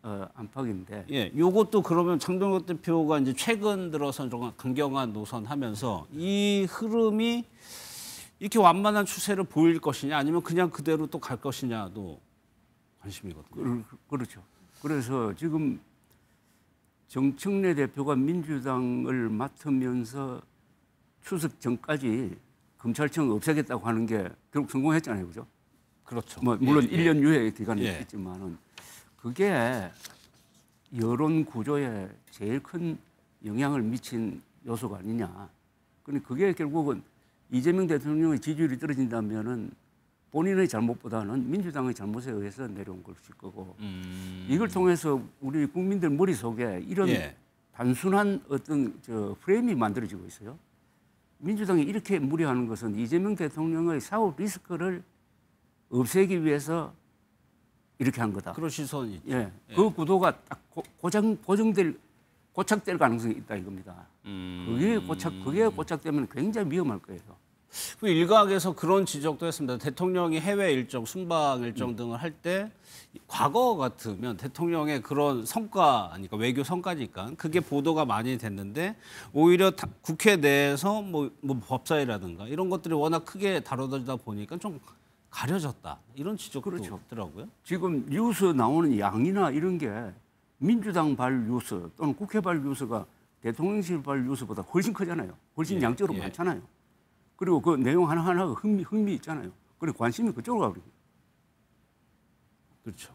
안팎인데. 예, 요것도 그러면 장동혁 대표가 이제 최근 들어서 좀 강경한 노선 하면서 이 흐름이 이렇게 완만한 추세를 보일 것이냐 아니면 그냥 그대로 또 갈 것이냐도 관심이거든요. 그렇죠. 그래서 지금 정청래 대표가 민주당을 맡으면서 추석 전까지 검찰청 없애겠다고 하는 게 결국 성공했잖아요. 그죠? 그렇죠. 뭐 물론 예, 1년 유예 기간이 예. 있겠지만은 그게 여론 구조에 제일 큰 영향을 미친 요소가 아니냐. 그런데 그게 결국은 이재명 대통령의 지지율이 떨어진다면은 본인의 잘못보다는 민주당의 잘못에 의해서 내려온 것일 거고 이걸 통해서 우리 국민들 머릿속에 이런 예. 단순한 어떤 프레임이 만들어지고 있어요. 민주당이 이렇게 무리하는 것은 이재명 대통령의 사후 리스크를 없애기 위해서 이렇게 한 거다. 그런 시선이 있죠. 예. 그 구도가 딱 고착될 가능성이 있다 이겁니다. 그게 고착되면 굉장히 위험할 거예요. 그 일각에서 그런 지적도 했습니다. 대통령이 해외 일정, 순방 일정 등을 할 때 과거 같으면 대통령의 그런 성과, 그러니까 외교 성과니까 그게 보도가 많이 됐는데 오히려 국회 내에서 뭐 법사위라든가 이런 것들이 워낙 크게 다뤄지다 보니까 좀 가려졌다. 이런 지적도 그렇죠. 있더라고요. 지금 뉴스 나오는 양이나 이런 게 민주당 발 뉴스 또는 국회 발 뉴스가 대통령실 발 뉴스보다 훨씬 크잖아요. 훨씬 예, 양적으로 예. 많잖아요. 그리고 그 내용 하나하나가 흥미 있잖아요. 그리고 관심이 그쪽으로 가버리고. 그렇죠.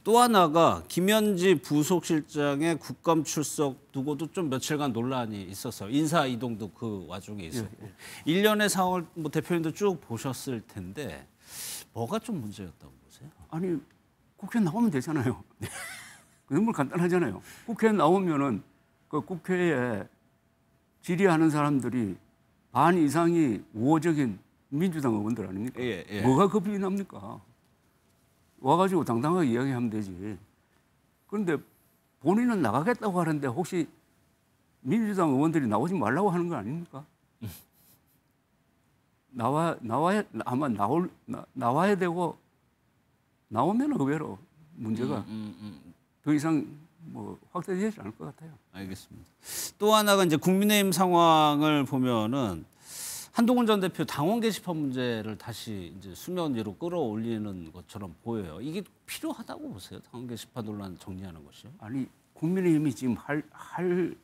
또 하나가 김현지 부속실장의 국감 출석 두고도 좀 며칠간 논란이 있었어요. 인사 이동도 그 와중에 있었고. 일련의 상황을 뭐 대표님도 쭉 보셨을 텐데 뭐가 좀 문제였다고 보세요? 아니 국회 나오면 되잖아요. 너무 간단하잖아요. 국회 나오면은 그 국회에 질의하는 사람들이 반 이상이 우호적인 민주당 의원들 아닙니까? 예, 예. 뭐가 겁이 납니까? 와가지고 당당하게 이야기하면 되지. 그런데 본인은 나가겠다고 하는데 혹시 민주당 의원들이 나오지 말라고 하는 거 아닙니까? 나와야 되고 나오면 의외로 문제가 더 이상 뭐 확대되지 않을 것 같아요. 알겠습니다. 또 하나가 이제 국민의힘 상황을 보면은 한동훈 전 대표 당원 게시판 문제를 다시 이제 수면 위로 끌어올리는 것처럼 보여요. 이게 필요하다고 보세요? 당원 게시판 논란 정리하는 것이요? 아니 국민의힘이 지금 할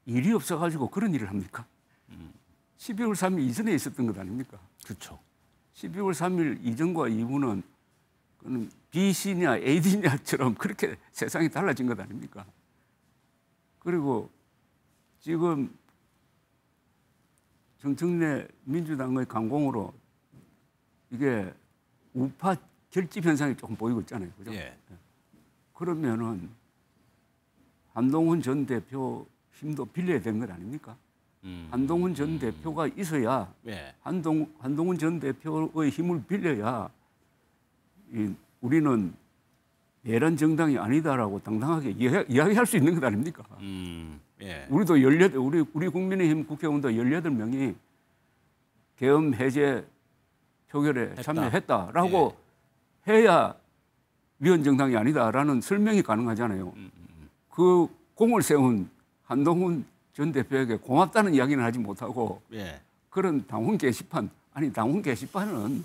일이 없어가지고 그런 일을 합니까? 12월 3일 이전에 있었던 것 아닙니까? 그렇죠. 12월 3일 이전과 이후는 그는 B씨냐 AD냐처럼 그렇게 세상이 달라진 것 아닙니까? 그리고 지금 정청래 민주당의 강공으로 이게 우파 결집 현상이 조금 보이고 있잖아요. 그죠? 예. 그러면은 한동훈 전 대표 힘도 빌려야 되는 것 아닙니까? 한동훈 전 대표가 있어야 예. 한동훈 전 대표의 힘을 빌려야 우리는 내란 정당이 아니다라고 당당하게 이야기할 수 있는 것 아닙니까? 예. 우리도 우리 국민의힘 국회의원도 18명이 계엄 해제 표결에 참여했다라고 해야 위헌 정당이 아니다라는 설명이 가능하잖아요. 그 공을 세운 한동훈 전 대표에게 고맙다는 이야기는 하지 못하고 예. 그런 당원 게시판 당원 게시판은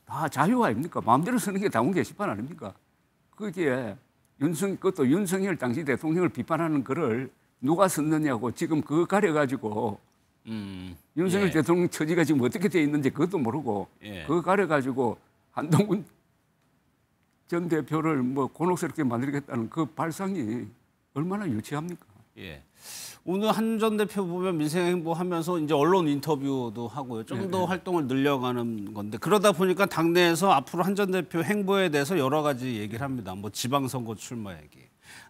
다 자유 아닙니까? 마음대로 쓰는 게 당원 게시판 아닙니까? 그게 그것도 윤석열 당시 대통령을 비판하는 글을 누가 썼느냐고 지금 그거 가려가지고 윤석열 예. 대통령 처지가 지금 어떻게 돼 있는지 그것도 모르고 예. 그거 가려가지고 한동훈 전 대표를 뭐 곤혹스럽게 만들겠다는 그 발상이 얼마나 유치합니까? 예. 오늘 한 전 대표 보면 민생행보하면서 이제 언론 인터뷰도 하고요. 좀 더 활동을 늘려가는 건데 그러다 보니까 당내에서 앞으로 한 전 대표 행보에 대해서 여러 가지 얘기를 합니다. 뭐 지방선거 출마 얘기,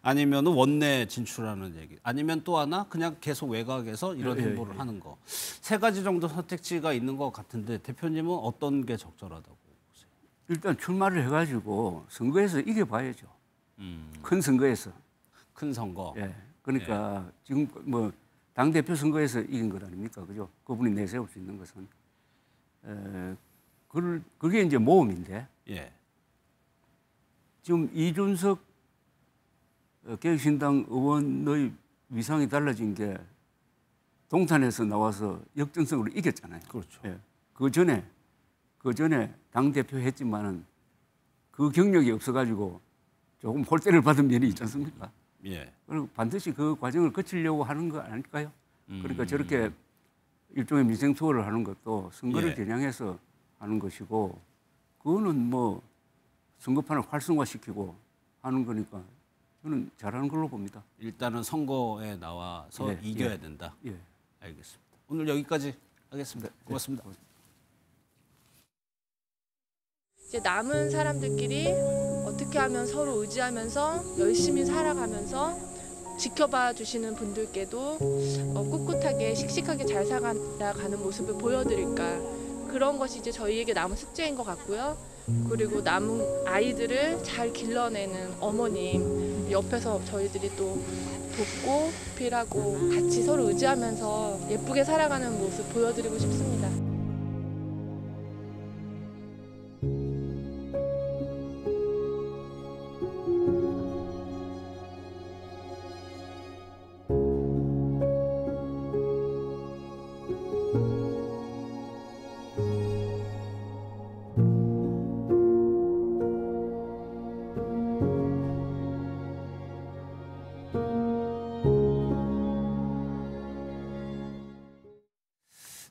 아니면 원내 진출하는 얘기, 아니면 또 하나 그냥 계속 외곽에서 이런 행보를 하는 거. 세 가지 정도 선택지가 있는 것 같은데 대표님은 어떤 게 적절하다고 보세요? 일단 출마를 해가지고 선거에서 이겨봐야죠. 큰 선거에서. 큰 선거. 예. 그러니까 지금 뭐 당대표 선거에서 이긴 것 아닙니까? 그죠? 그분이 내세울 수 있는 것은. 그게 이제 모험인데. 예. 지금 이준석 개혁신당 의원의 위상이 달라진 게 동탄에서 나와서 역전성으로 이겼잖아요. 그렇죠. 예. 그 전에 당대표 했지만은 그 경력이 없어가지고 조금 홀대를 받은 면이 있지 않습니까? 예. 그리고 반드시 그 과정을 거치려고 하는 거 아닐까요? 그러니까 저렇게 일종의 민생 투어를 하는 것도 선거를 예. 겨냥해서 하는 것이고 그거는 뭐 선거판을 활성화시키고 하는 거니까 저는 잘하는 걸로 봅니다. 일단은 선거에 나와서 예, 이겨야 예. 된다. 예. 알겠습니다. 오늘 여기까지 하겠습니다. 고맙습니다. 이제 남은 사람들끼리 어떻게 하면 서로 의지하면서 열심히 살아가면서 지켜봐 주시는 분들께도 꿋꿋하게 씩씩하게 잘 살아가는 모습을 보여드릴까, 그런 것이 이제 저희에게 남은 숙제인 것 같고요. 그리고 남은 아이들을 잘 길러내는 어머님 옆에서 저희들이 또 돕고 필하고 같이 서로 의지하면서 예쁘게 살아가는 모습 보여드리고 싶습니다.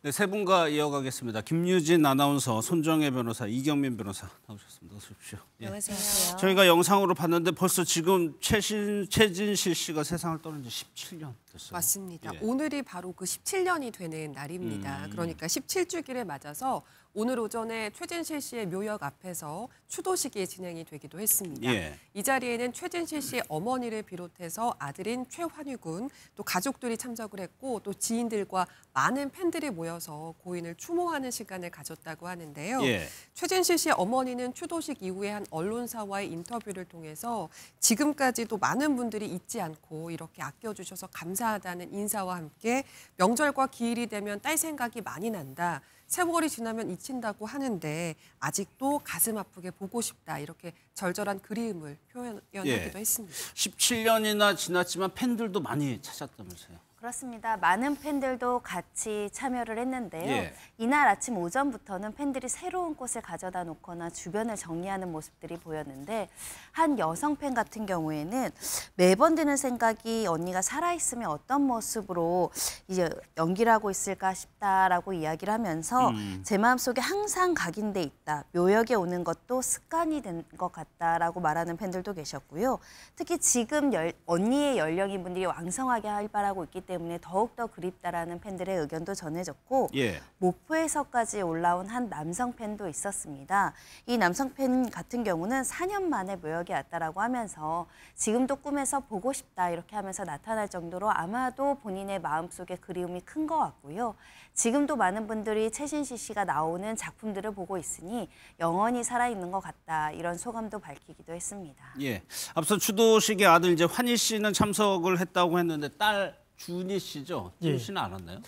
네, 세 분과 이어가겠습니다. 김유진 아나운서, 손정혜 변호사, 이경민 변호사 나오셨습니다. 어서 오십시오. 예. 안녕하세요. 저희가 영상으로 봤는데 벌써 지금 최진실 씨가 세상을 떠난 지 17년 됐어요. 맞습니다. 예. 오늘이 바로 그 17년이 되는 날입니다. 그러니까 17주기를 맞아서 오늘 오전에 최진실 씨의 묘역 앞에서 추도식이 진행이 되기도 했습니다. 예. 이 자리에는 최진실 씨의 어머니를 비롯해서 아들인 최환희 군, 또 가족들이 참석을 했고 또 지인들과 많은 팬들이 모여서 고인을 추모하는 시간을 가졌다고 하는데요. 예. 최진실 씨의 어머니는 추도식 이후에 한 언론사와의 인터뷰를 통해서 지금까지도 많은 분들이 잊지 않고 이렇게 아껴주셔서 감사하다는 인사와 함께 명절과 기일이 되면 딸 생각이 많이 난다. 세월이 지나면 잊힌다고 하는데 아직도 가슴 아프게 보고 싶다. 이렇게 절절한 그리움을 표현하기도 했습니다. 17년이나 지났지만 팬들도 많이 찾았다면서요. 그렇습니다. 많은 팬들도 같이 참여를 했는데요. 예. 이날 아침 오전부터는 팬들이 새로운 꽃을 가져다 놓거나 주변을 정리하는 모습들이 보였는데 한 여성 팬 같은 경우에는 매번 드는 생각이 언니가 살아있으면 어떤 모습으로 이제 연기를 하고 있을까 싶다라고 이야기를 하면서 제 마음속에 항상 각인돼 있다. 묘역에 오는 것도 습관이 된 것 같다라고 말하는 팬들도 계셨고요. 특히 지금 언니의 연령인 분들이 왕성하게 활발하고 있기 때문에 더욱더 그립다라는 팬들의 의견도 전해졌고 예. 목포에서까지 올라온 한 남성 팬도 있었습니다. 이 남성 팬 같은 경우는 4년 만에 묘역에 왔다라고 하면서 지금도 꿈에서 보고 싶다 이렇게 하면서 나타날 정도로 아마도 본인의 마음속에 그리움이 큰 것 같고요. 지금도 많은 분들이 최진실 씨가 나오는 작품들을 보고 있으니 영원히 살아있는 것 같다 이런 소감도 밝히기도 했습니다. 예. 앞서 추도식의 아들 이제 환희 씨는 참석을 했다고 했는데 딸 준희 씨죠? 준희 예. 씨는 안 왔나요?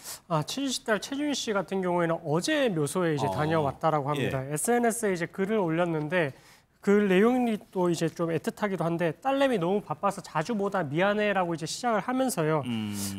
최진 씨 딸 최준희 씨 같은 경우에는 어제 묘소에 이제 다녀왔다라고 합니다. 예. SNS에 이제 글을 올렸는데 그 내용이 또 이제 좀 애틋하기도 한데 딸내미 너무 바빠서 자주 보다 미안해라고 이제 시작을 하면서요.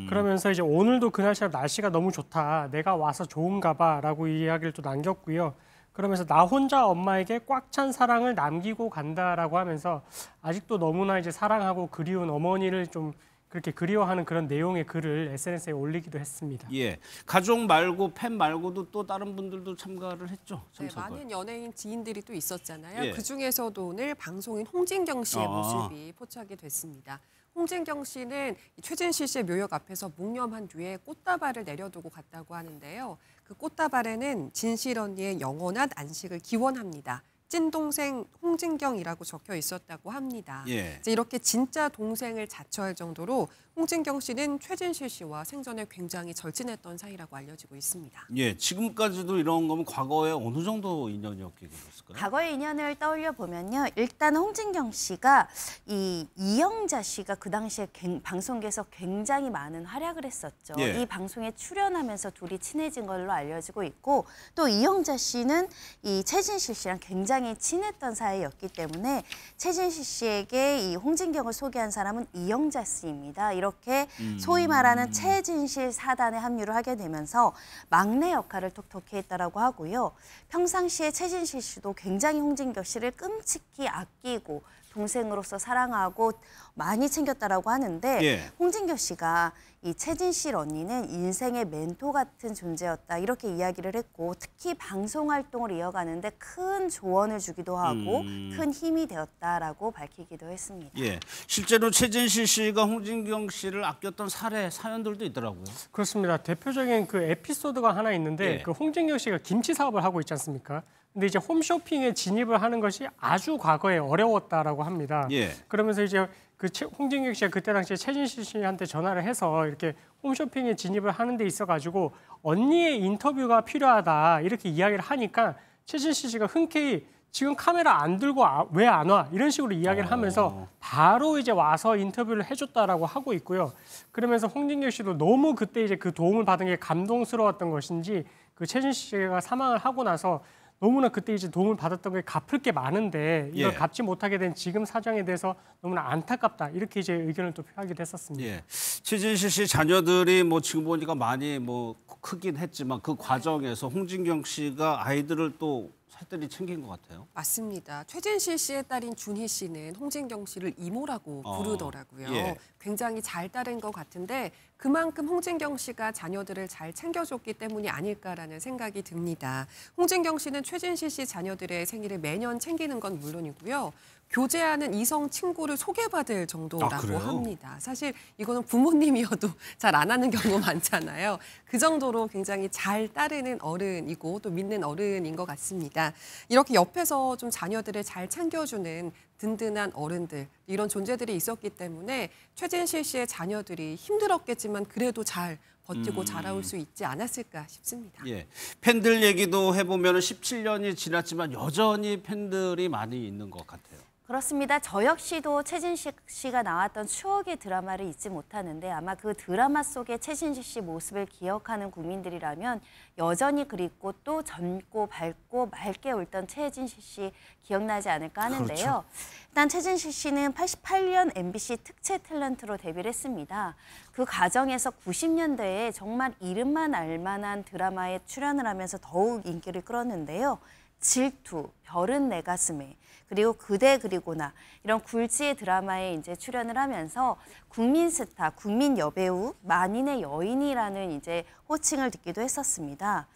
그러면서 이제 오늘도 그날처럼 날씨가 너무 좋다. 내가 와서 좋은가봐라고 이야기를 또 남겼고요. 그러면서 나 혼자 엄마에게 꽉 찬 사랑을 남기고 간다라고 하면서 아직도 너무나 이제 사랑하고 그리운 어머니를 좀 그렇게 그리워하는 그런 내용의 글을 SNS에 올리기도 했습니다. 예, 가족 말고 팬 말고도 또 다른 분들도 참가를 했죠. 네, 참석을. 많은 연예인 지인들이 또 있었잖아요. 예. 그중에서도 오늘 방송인 홍진경 씨의 모습이 포착이 됐습니다. 홍진경 씨는 최진실 씨의 묘역 앞에서 묵념한 뒤에 꽃다발을 내려두고 갔다고 하는데요. 그 꽃다발에는 진실 언니의 영원한 안식을 기원합니다. 찐동생 홍진경이라고 적혀 있었다고 합니다. 예. 이제 이렇게 진짜 동생을 자처할 정도로 홍진경 씨는 최진실 씨와 생전에 굉장히 절친했던 사이라고 알려지고 있습니다. 예, 지금까지도 이런 거면 과거에 어느 정도 인연이었길래 그랬을까요? 과거의 인연을 떠올려 보면요. 일단 홍진경 씨가 이 이영자 씨가 그 당시에 방송계에서 굉장히 많은 활약을 했었죠. 예. 이 방송에 출연하면서 둘이 친해진 걸로 알려지고 있고 또 이영자 씨는 이 최진실 씨랑 굉장히 친했던 사이였기 때문에 최진실 씨에게 이 홍진경을 소개한 사람은 이영자 씨입니다. 이렇게 소위 말하는 최진실 사단에 합류를 하게 되면서 막내 역할을 톡톡히 했다라고 하고요. 평상시에 최진실 씨도 굉장히 홍진경 씨를 끔찍히 아끼고 동생으로서 사랑하고 많이 챙겼다라고 하는데 예. 홍진경 씨가 이 최진실 언니는 인생의 멘토 같은 존재였다 이렇게 이야기를 했고 특히 방송 활동을 이어가는데 큰 조언을 주기도 하고 큰 힘이 되었다라고 밝히기도 했습니다. 예, 실제로 최진실 씨가 홍진경 씨를 아꼈던 사연들도 있더라고요. 그렇습니다. 대표적인 그 에피소드가 하나 있는데 예. 그 홍진경 씨가 김치 사업을 하고 있지 않습니까? 근데 이제 홈쇼핑에 진입을 하는 것이 아주 과거에 어려웠다라고 합니다. 예. 그러면서 이제 그 홍진경 씨가 그때 당시에 최진실 씨한테 전화를 해서 이렇게 홈쇼핑에 진입을 하는 데 있어가지고 언니의 인터뷰가 필요하다 이렇게 이야기를 하니까 최진실 씨가 흔쾌히 지금 카메라 안 들고 왜 안 와? 이런 식으로 이야기를 하면서 바로 이제 와서 인터뷰를 해줬다라고 하고 있고요. 그러면서 홍진경 씨도 너무 그때 이제 그 도움을 받은 게 감동스러웠던 것인지 그 최진실 씨가 사망을 하고 나서 너무나 그때 이제 도움을 받았던 게 갚을 게 많은데 이걸 예. 갚지 못하게 된 지금 사정에 대해서 너무나 안타깝다 이렇게 이제 의견을 또 표하기도 했었습니다. 예. 최진실 씨 자녀들이 뭐 지금 보니까 많이 뭐 크긴 했지만 그 과정에서 홍진경 씨가 아이들을 또 살뜰히 챙긴 것 같아요. 맞습니다. 최진실 씨의 딸인 준희 씨는 홍진경 씨를 이모라고 부르더라고요. 예. 굉장히 잘 따른 것 같은데 그만큼 홍진경 씨가 자녀들을 잘 챙겨줬기 때문이 아닐까라는 생각이 듭니다. 홍진경 씨는 최진실 씨 자녀들의 생일을 매년 챙기는 건 물론이고요. 교제하는 이성 친구를 소개받을 정도라고 합니다. 사실 이거는 부모님이어도 잘 안 하는 경우 많잖아요. 그 정도로 굉장히 잘 따르는 어른이고 또 믿는 어른인 것 같습니다. 이렇게 옆에서 좀 자녀들을 잘 챙겨주는 든든한 어른들 이런 존재들이 있었기 때문에 최진실 씨의 자녀들이 힘들었겠지만 그래도 잘 버티고 자라올 수 있지 않았을까 싶습니다. 예. 팬들 얘기도 해보면 17년이 지났지만 여전히 팬들이 많이 있는 것 같아요. 그렇습니다. 저 역시도 최진실 씨가 나왔던 추억의 드라마를 잊지 못하는데 아마 그 드라마 속의 최진실 씨 모습을 기억하는 국민들이라면 여전히 그립고 또 젊고 밝고 맑게 울던 최진실 씨 기억나지 않을까 하는데요. 그렇죠. 일단 최진실 씨는 88년 MBC 특채 탤런트로 데뷔를 했습니다. 그 과정에서 90년대에 정말 이름만 알만한 드라마에 출연을 하면서 더욱 인기를 끌었는데요. 질투, 별은 내 가슴에, 그리고 그대 그리고 나 이런 굴지의 드라마에 이제 출연을 하면서 국민 스타, 국민 여배우, 만인의 여인이라는 이제 호칭을 듣기도 했었습니다.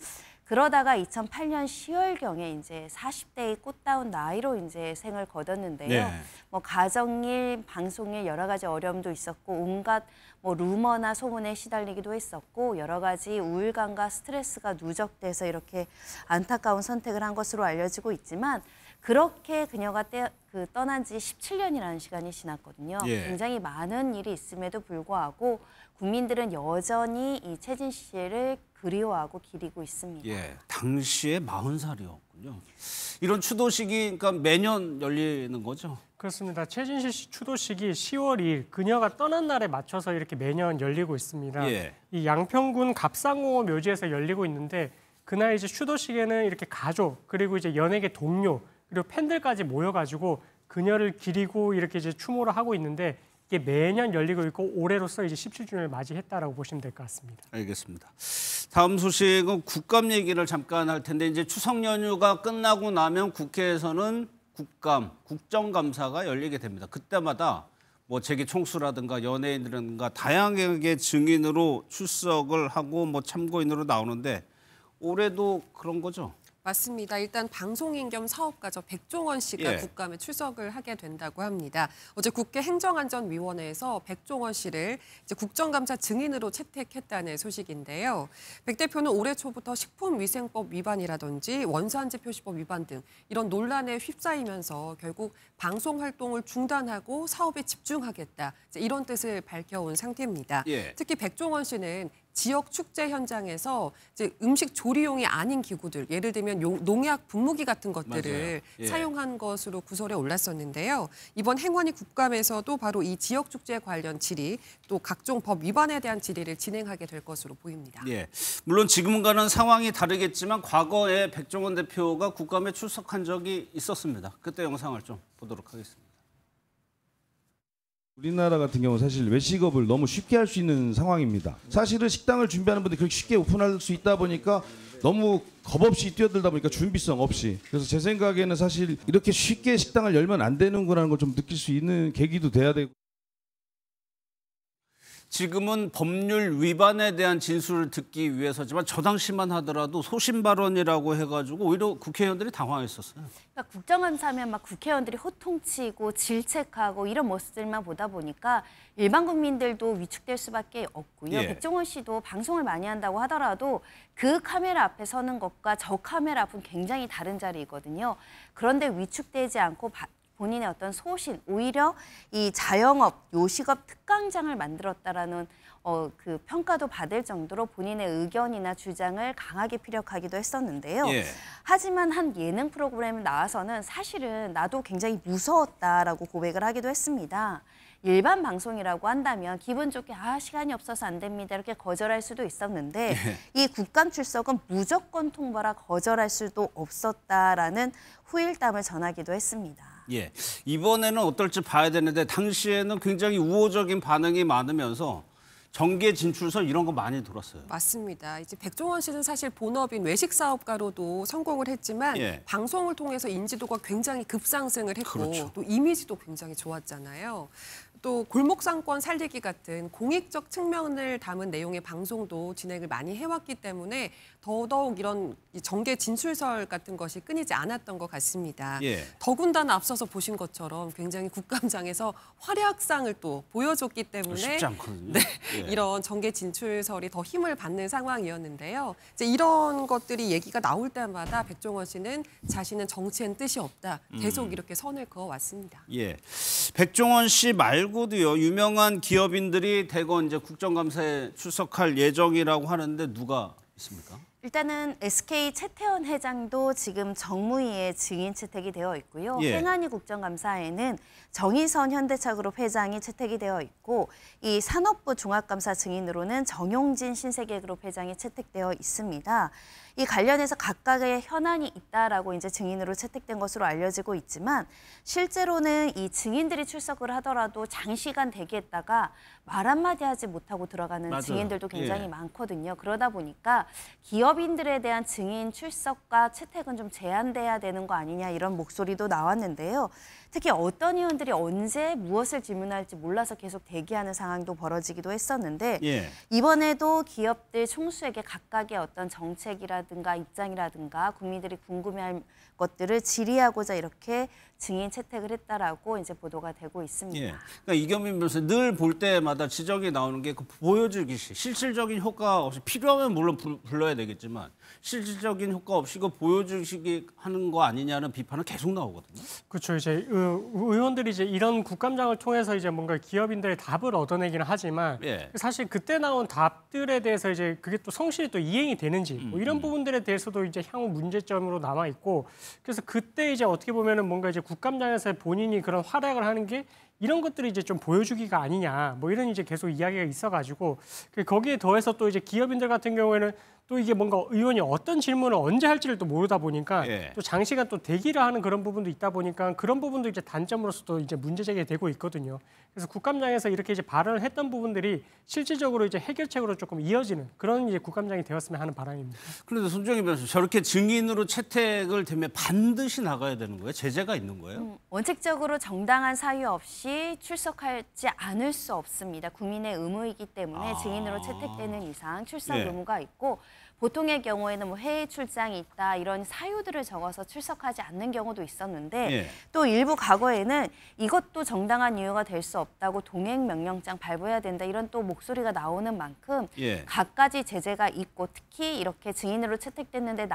그러다가 2008년 10월경에 이제 40대의 꽃다운 나이로 이제 생을 거뒀는데요. 네. 뭐 가정일, 방송일 여러 가지 어려움도 있었고 온갖 뭐 루머나 소문에 시달리기도 했었고 여러 가지 우울감과 스트레스가 누적돼서 이렇게 안타까운 선택을 한 것으로 알려지고 있지만 그렇게 그녀가 떠난 지 17년이라는 시간이 지났거든요. 예. 굉장히 많은 일이 있음에도 불구하고 국민들은 여전히 이 최진 씨를 그리워하고 기리고 있습니다. 예, 당시에 40살이었군요. 이런 추도식이 그러니까 매년 열리는 거죠? 그렇습니다. 최진실 씨 추도식이 10월 2일 그녀가 떠난 날에 맞춰서 이렇게 매년 열리고 있습니다. 예. 이 양평군 갑상호 묘지에서 열리고 있는데 그날 이제 추도식에는 이렇게 가족 그리고 이제 연예계 동료 그리고 팬들까지 모여가지고 그녀를 기리고 이렇게 이제 추모를 하고 있는데 이게 매년 열리고 있고 올해로서 이제 17주년을 맞이했다라고 보시면 될 것 같습니다. 알겠습니다. 다음 소식은 국감 얘기를 잠깐 할 텐데 이제 추석 연휴가 끝나고 나면 국회에서는 국정감사가 열리게 됩니다. 그때마다 뭐 재계 총수라든가 연예인이라든가 다양하게 증인으로 출석을 하고 뭐 참고인으로 나오는데 올해도 그런 거죠? 맞습니다. 일단 방송인 겸 사업가죠. 백종원 씨가 예. 국감에 출석을 하게 된다고 합니다. 어제 국회 행정안전위원회에서 백종원 씨를 이제 국정감사 증인으로 채택했다는 소식인데요. 백 대표는 올해 초부터 식품위생법 위반이라든지 원산지 표시법 위반 등 이런 논란에 휩싸이면서 결국 방송 활동을 중단하고 사업에 집중하겠다. 이제 이런 뜻을 밝혀온 상태입니다. 예. 특히 백종원 씨는 지역 축제 현장에서 이제 음식 조리용이 아닌 기구들, 예를 들면 농약 분무기 같은 것들을 예. 사용한 것으로 구설에 올랐었는데요. 이번 행원위 국감에서도 바로 이 지역 축제 관련 질의, 또 각종 법 위반에 대한 질의를 진행하게 될 것으로 보입니다. 예. 물론 지금과는 상황이 다르겠지만 과거에 백종원 대표가 국감에 출석한 적이 있었습니다. 그때 영상을 좀 보도록 하겠습니다. 우리나라 같은 경우 사실 외식업을 너무 쉽게 할 수 있는 상황입니다. 사실은 식당을 준비하는 분들이 그렇게 쉽게 오픈할 수 있다 보니까 너무 겁 없이 뛰어들다 보니까 준비성 없이. 그래서 제 생각에는 사실 이렇게 쉽게 식당을 열면 안 되는구나라는 걸 좀 느낄 수 있는 계기도 돼야 되고. 지금은 법률 위반에 대한 진술을 듣기 위해서지만 저 당시만 하더라도 소신 발언이라고 해가지고 오히려 국회의원들이 당황했었어요. 그러니까 국정감사하면 막 국회의원들이 호통치고 질책하고 이런 모습들만 보다 보니까 일반 국민들도 위축될 수밖에 없고요. 예. 백종원 씨도 방송을 많이 한다고 하더라도 그 카메라 앞에 서는 것과 저 카메라 앞은 굉장히 다른 자리이거든요. 그런데 위축되지 않고 본인의 어떤 소신, 오히려 이 자영업, 요식업 특강장을 만들었다라는 그 평가도 받을 정도로 본인의 의견이나 주장을 강하게 피력하기도 했었는데요. 예. 하지만 한 예능 프로그램에 나와서는 사실은 나도 굉장히 무서웠다라고 고백을 하기도 했습니다. 일반 방송이라고 한다면 기분 좋게 시간이 없어서 안 됩니다 이렇게 거절할 수도 있었는데 이 국감 출석은 무조건 통보라 거절할 수도 없었다라는 후일담을 전하기도 했습니다. 예, 이번에는 어떨지 봐야 되는데 당시에는 굉장히 우호적인 반응이 많으면서 정계 진출서 이런 거 많이 들었어요. 맞습니다. 이제 백종원 씨는 사실 본업인 외식 사업가로도 성공을 했지만 예. 방송을 통해서 인지도가 굉장히 급상승을 했고 그렇죠. 또 이미지도 굉장히 좋았잖아요. 또 골목상권 살리기 같은 공익적 측면을 담은 내용의 방송도 진행을 많이 해왔기 때문에 더더욱 이런 정계 진출설 같은 것이 끊이지 않았던 것 같습니다. 예. 더군다나 앞서서 보신 것처럼 굉장히 국감장에서 활약상을 또 보여줬기 때문에 쉽지 않거든요. 네, 예. 이런 정계 진출설이 더 힘을 받는 상황이었는데요. 이제 이런 것들이 얘기가 나올 때마다 백종원 씨는 자신은 정치엔 뜻이 없다. 계속 이렇게 선을 그어왔습니다. 예, 백종원 씨 말고도요 유명한 기업인들이 대거 이제 국정감사에 출석할 예정이라고 하는데 누가 있습니까? 일단은 SK 최태원 회장도 지금 정무위에 증인 채택이 되어 있고요. 예. 행안위 국정감사에는 정의선 현대차그룹 회장이 채택이 되어 있고 이 산업부 종합감사 증인으로는 정용진 신세계그룹 회장이 채택되어 있습니다. 이 관련해서 각각의 현안이 있다라고 이제 증인으로 채택된 것으로 알려지고 있지만 실제로는 이 증인들이 출석을 하더라도 장시간 대기했다가 말 한마디 하지 못하고 들어가는 맞아요. 증인들도 굉장히 예. 많거든요. 그러다 보니까 기업인들에 대한 증인 출석과 채택은 좀 제한돼야 되는 거 아니냐 이런 목소리도 나왔는데요. 특히 어떤 의원들이 언제 무엇을 질문할지 몰라서 계속 대기하는 상황도 벌어지기도 했었는데 예. 이번에도 기업들 총수에게 각각의 어떤 정책이라든가 입장이라든가 국민들이 궁금해할 것들을 질의하고자 이렇게 증인 채택을 했다라고 이제 보도가 되고 있습니다. 예. 그러니까 이경민 변호사 늘 볼 때마다 지적이 나오는 게 그 보여주기식, 실질적인 효과 없이 필요하면 물론 불러야 되겠지만 실질적인 효과 없이 그 보여주기식 하는 거 아니냐는 비판은 계속 나오거든요. 그렇죠. 이제 의원들이 이제 이런 국감장을 통해서 이제 뭔가 기업인들의 답을 얻어내기는 하지만 예. 사실 그때 나온 답들에 대해서 이제 그게 또 성실히 또 이행이 되는지 뭐 이런 부분들에 대해서도 이제 향후 문제점으로 남아 있고 그래서 그때 이제 어떻게 보면은 뭔가 이제 국감장에서 본인이 그런 활약을 하는 게 이런 것들이 이제 좀 보여주기가 아니냐 뭐 이런 이제 계속 이야기가 있어가지고 거기에 더해서 또 이제 기업인들 같은 경우에는 또 이게 뭔가 의원이 어떤 질문을 언제 할지를 또 모르다 보니까 예. 또 장시간 또 대기를 하는 그런 부분도 있다 보니까 그런 부분도 이제 단점으로서 또 이제 문제 제기되고 있거든요. 그래서 국감장에서 이렇게 이제 발언을 했던 부분들이 실질적으로 이제 해결책으로 조금 이어지는 그런 이제 국감장이 되었으면 하는 바람입니다. 그런데 손정희 변호사 저렇게 증인으로 채택을 되면 반드시 나가야 되는 거예요? 제재가 있는 거예요? 원칙적으로 정당한 사유 없이 출석하지 않을 수 없습니다. 국민의 의무이기 때문에 증인으로 채택되는 이상 출석 예. 의무가 있고 보통의 경우에는 뭐 해외 출장이 있다 이런 사유들을 적어서 출석하지 않는 경우도 있었는데 예. 또 일부 과거에는 이것도 정당한 이유가 될 수 없다고 동행 명령장 발부해야 된다 이런 또 목소리가 나오는 만큼 예. 갖가지 제재가 있고 특히 이렇게 증인으로 채택됐는데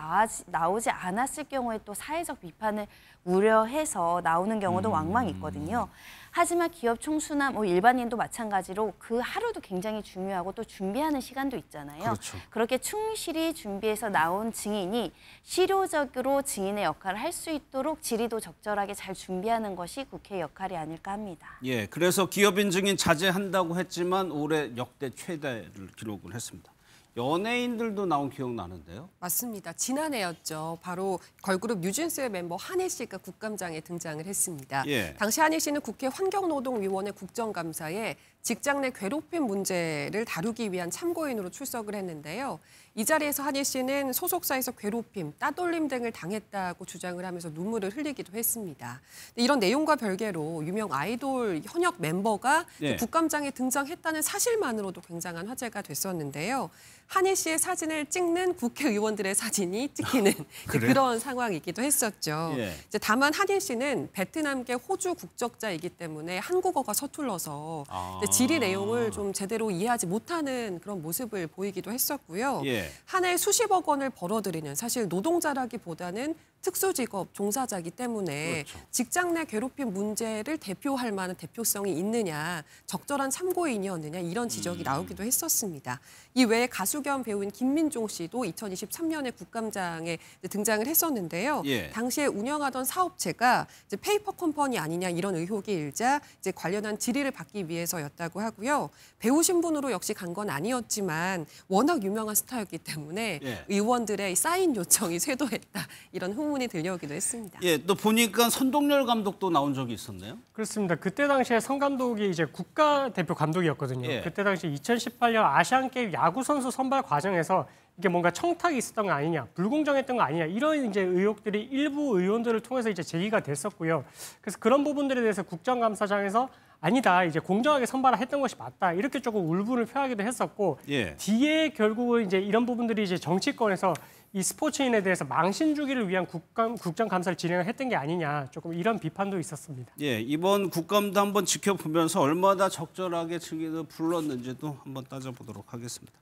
나오지 않았을 경우에 또 사회적 비판을 우려해서 나오는 경우도 왕왕 있거든요. 하지만 기업 총수나 뭐 일반인도 마찬가지로 그 하루도 굉장히 중요하고 또 준비하는 시간도 있잖아요. 그렇죠. 그렇게 충실히 준비해서 나온 증인이 실효적으로 증인의 역할을 할 수 있도록 질의도 적절하게 잘 준비하는 것이 국회 역할이 아닐까 합니다. 예, 그래서 기업인 증인 자제한다고 했지만 올해 역대 최대를 기록을 했습니다. 연예인들도 나온 기억 나는데요. 맞습니다. 지난해였죠. 바로 걸그룹 뉴진스의 멤버 한혜 씨가 국감장에 등장을 했습니다. 예. 당시 한혜 씨는 국회 환경노동위원회 국정감사에 직장 내 괴롭힘 문제를 다루기 위한 참고인으로 출석을 했는데요. 이 자리에서 한혜 씨는 소속사에서 괴롭힘, 따돌림 등을 당했다고 주장을 하면서 눈물을 흘리기도 했습니다. 이런 내용과 별개로 유명 아이돌 현역 멤버가 네. 국감장에 등장했다는 사실만으로도 굉장한 화제가 됐었는데요. 한혜 씨의 사진을 찍는 국회의원들의 사진이 찍히는 그런 상황이기도 했었죠. 예. 이제 다만 한혜 씨는 베트남계 호주 국적자이기 때문에 한국어가 서툴러서 질의 내용을 좀 제대로 이해하지 못하는 그런 모습을 보이기도 했었고요. 예. 한 해 수십억 원을 벌어들이는 사실 노동자라기보다는 특수직업 종사자이기 때문에 그렇죠. 직장 내 괴롭힘 문제를 대표할 만한 대표성이 있느냐, 적절한 참고인이었느냐 이런 지적이 나오기도 했었습니다. 이 외에 가수 겸 배우인 김민종 씨도 2023년에 국감장에 등장을 했었는데요. 예. 당시에 운영하던 사업체가 이제 페이퍼 컴퍼니 아니냐 이런 의혹이 일자 이제 관련한 질의를 받기 위해서였다고 하고요. 배우 신분으로 역시 간 건 아니었지만 워낙 유명한 스타였기 때문에 예. 의원들의 사인 요청이 쇄도했다 이런 후문이 들려오기도 했습니다. 예, 또 보니까 선동열 감독도 나온 적이 있었네요. 그렇습니다. 그때 당시에 선 감독이 이제 국가대표 감독이었거든요. 예. 그때 당시 2018년 아시안게임 야구 선수 선발 과정에서 이게 뭔가 청탁이 있었던 거 아니냐, 불공정했던 거 아니냐 이런 이제 의혹들이 일부 의원들을 통해서 이제 제기가 됐었고요. 그래서 그런 부분들에 대해서 국정감사장에서 아니다, 이제 공정하게 선발을 했던 것이 맞다 이렇게 조금 울분을 표하기도 했었고 예. 뒤에 결국은 이제 이런 부분들이 이제 정치권에서 이 스포츠인에 대해서 망신 주기를 위한 국정감사를 진행을 했던 게 아니냐 조금 이런 비판도 있었습니다. 예, 이번 국감도 한번 지켜보면서 얼마나 적절하게 증인을 불렀는지도 한번 따져보도록 하겠습니다.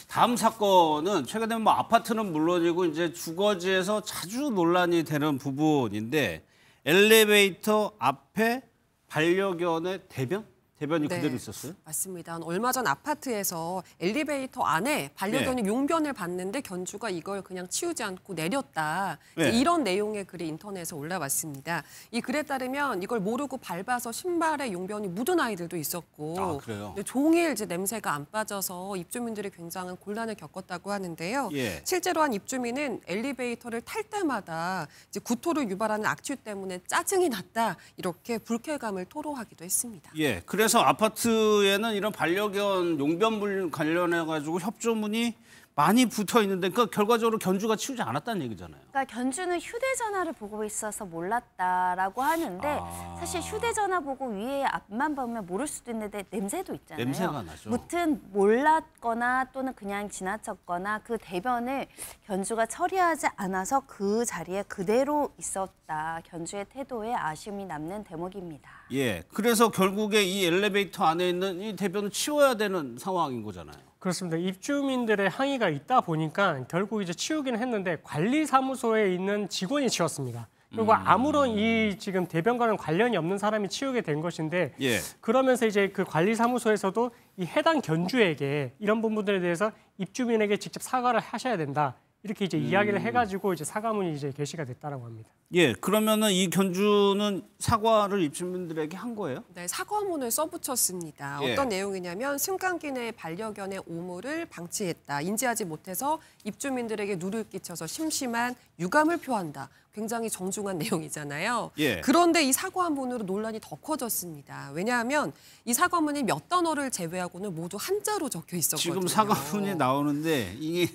다음 사건은 최근에 뭐 아파트는 물론이고 이제 주거지에서 자주 논란이 되는 부분인데 엘리베이터 앞에 반려견의 대변이 네, 그대로 있었어요? 맞습니다. 얼마 전 아파트에서 엘리베이터 안에 반려견이 용변을 봤는데 견주가 이걸 그냥 치우지 않고 내렸다. 네. 이런 내용의 글이 인터넷에 올라왔습니다. 이 글에 따르면 이걸 모르고 밟아서 신발에 용변이 묻은 아이들도 있었고 아, 그래요? 종일 이제 냄새가 안 빠져서 입주민들이 굉장한 곤란을 겪었다고 하는데요. 예. 실제로 한 입주민은 엘리베이터를 탈 때마다 이제 구토를 유발하는 악취 때문에 짜증이 났다. 이렇게 불쾌감을 토로하기도 했습니다. 예, 그래서 아파트에는 이런 반려견 용변물 관련해 가지고 협조문이 많이 붙어 있는데 그 결과적으로 견주가 치우지 않았다는 얘기잖아요. 그러니까 견주는 휴대전화를 보고 있어서 몰랐다라고 하는데 사실 휴대전화 보고 위에 앞만 보면 모를 수도 있는데 냄새도 있잖아요. 냄새가 나죠. 무튼 몰랐거나 또는 그냥 지나쳤거나 그 대변을 견주가 처리하지 않아서 그 자리에 그대로 있었다. 견주의 태도에 아쉬움이 남는 대목입니다. 예, 그래서 결국에 이 엘리베이터 안에 있는 이 대변을 치워야 되는 상황인 거잖아요. 그렇습니다. 입주민들의 항의가 있다 보니까 결국 이제 치우기는 했는데 관리사무소에 있는 직원이 치웠습니다. 그리고 아무런 이 지금 대변과는 관련이 없는 사람이 치우게 된 것인데 예. 그러면서 이제 그 관리사무소에서도 이 해당 견주에게 이런 부분들에 대해서 입주민에게 직접 사과를 하셔야 된다. 이렇게 이제 이야기를 해가지고 이제 사과문이 이제 게시가 됐다라고 합니다. 예, 그러면은 이 견주는 사과를 입주민들에게 한 거예요? 네, 사과문을 써붙였습니다. 예. 어떤 내용이냐면 승강기 내 반려견의 오물을 방치했다. 인지하지 못해서 입주민들에게 누를 끼쳐서 심심한 유감을 표한다. 굉장히 정중한 내용이잖아요. 예. 그런데 이 사과문으로 논란이 더 커졌습니다. 왜냐하면 이 사과문이 몇 단어를 제외하고는 모두 한자로 적혀 있었거든요. 지금 사과문이 나오는데 이게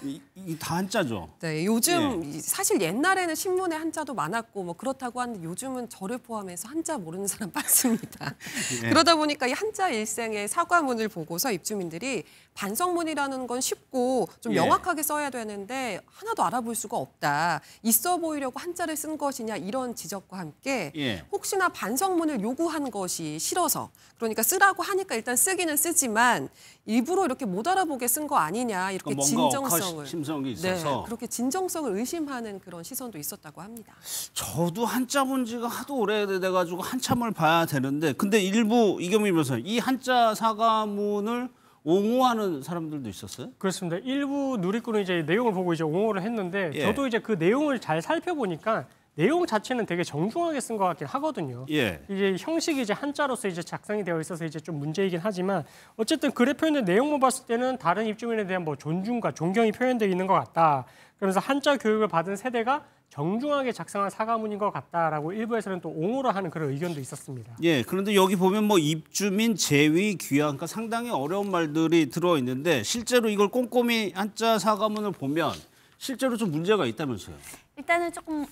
이 다 한자죠. 네, 요즘 사실 옛날에는 신문에 한자도 많았고 뭐 그렇다고 하는데 요즘은 저를 포함해서 한자 모르는 사람 많습니다. 그러다 보니까 이 한자 일생의 사과문을 보고서 입주민들이 반성문이라는 건 쉽고 좀 명확하게 써야 되는데 하나도 알아볼 수가 없다. 있어 보이려고 한자를 쓴 것이냐 이런 지적과 함께 혹시나 반성문을 요구한 것이 싫어서 그러니까 쓰라고 하니까 일단 쓰기는 쓰지만 일부러 이렇게 못 알아보게 쓴 거 아니냐 이렇게 진정성을 심성이 있어서 그렇게 진정성을 의심하는 그런 시선도 있었다고 합니다. 저도 한자 본 지가 하도 오래돼가지고 한참을 봐야 되는데 근데 일부 이경민 변호사 이 한자 사과문을 옹호하는 사람들도 있었어요? 그렇습니다. 일부 누리꾼은 이제 내용을 보고 이제 옹호를 했는데 저도 이제 그 내용을 잘 살펴보니까 내용 자체는 되게 정중하게 쓴 것 같긴 하거든요. 이제 형식이 이제 한자로서 이제 작성이 되어 있어서 이제 좀 문제이긴 하지만 어쨌든 글에 표현된 내용만 봤을 때는 다른 입주민에 대한 뭐 존중과 존경이 표현되어 있는 것 같다. 그러면서 한자 교육을 받은 세대가 정중하게 작성한 사과문인 것 같다라고 일부에서는 또 옹호를 하는 그런 의견도 있었습니다. 그런데 여기 보면 뭐 입주민, 재위, 귀환, 그러니까 상당히 어려운 말들이 들어 있는데 실제로 이걸 꼼꼼히 한자 사과문을 보면 실제로 좀 문제가 있다면서요? 일단은 조금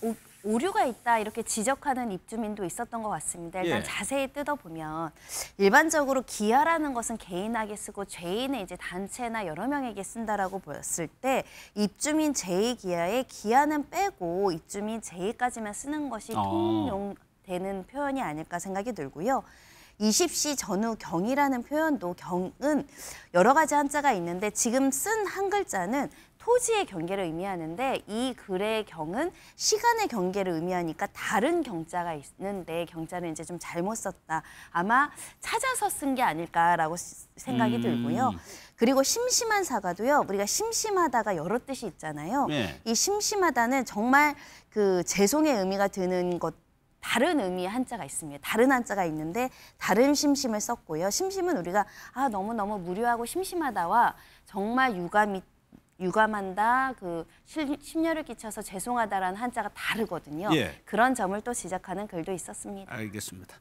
오류가 있다 이렇게 지적하는 입주민도 있었던 것 같습니다. 일단 자세히 뜯어보면 일반적으로 기하라는 것은 개인에게 쓰고 죄인은 이제 단체나 여러 명에게 쓴다라고 보였을 때 입주민 제2기하에 기하는 빼고 입주민 제2까지만 쓰는 것이 통용되는 표현이 아닐까 생각이 들고요. 20시 전후 경이라는 표현도 경은 여러 가지 한자가 있는데 지금 쓴 한 글자는 토지의 경계를 의미하는데 이 글의 경은 시간의 경계를 의미하니까 다른 경자가 있는데 경자는 이제 좀 잘못 썼다. 아마 찾아서 쓴 게 아닐까라고 생각이 들고요. 그리고 심심한 사과도요. 우리가 심심하다가 여러 뜻이 있잖아요. 이 심심하다는 정말 그 죄송의 의미가 드는 것 다른 의미의 한자가 있습니다. 다른 한자가 있는데 다른 심심을 썼고요. 심심은 우리가 너무너무 무료하고 심심하다와 정말 유감한다, 그 심려를 끼쳐서 죄송하다라는 한자가 다르거든요. 그런 점을 또 지적하는 글도 있었습니다. 알겠습니다.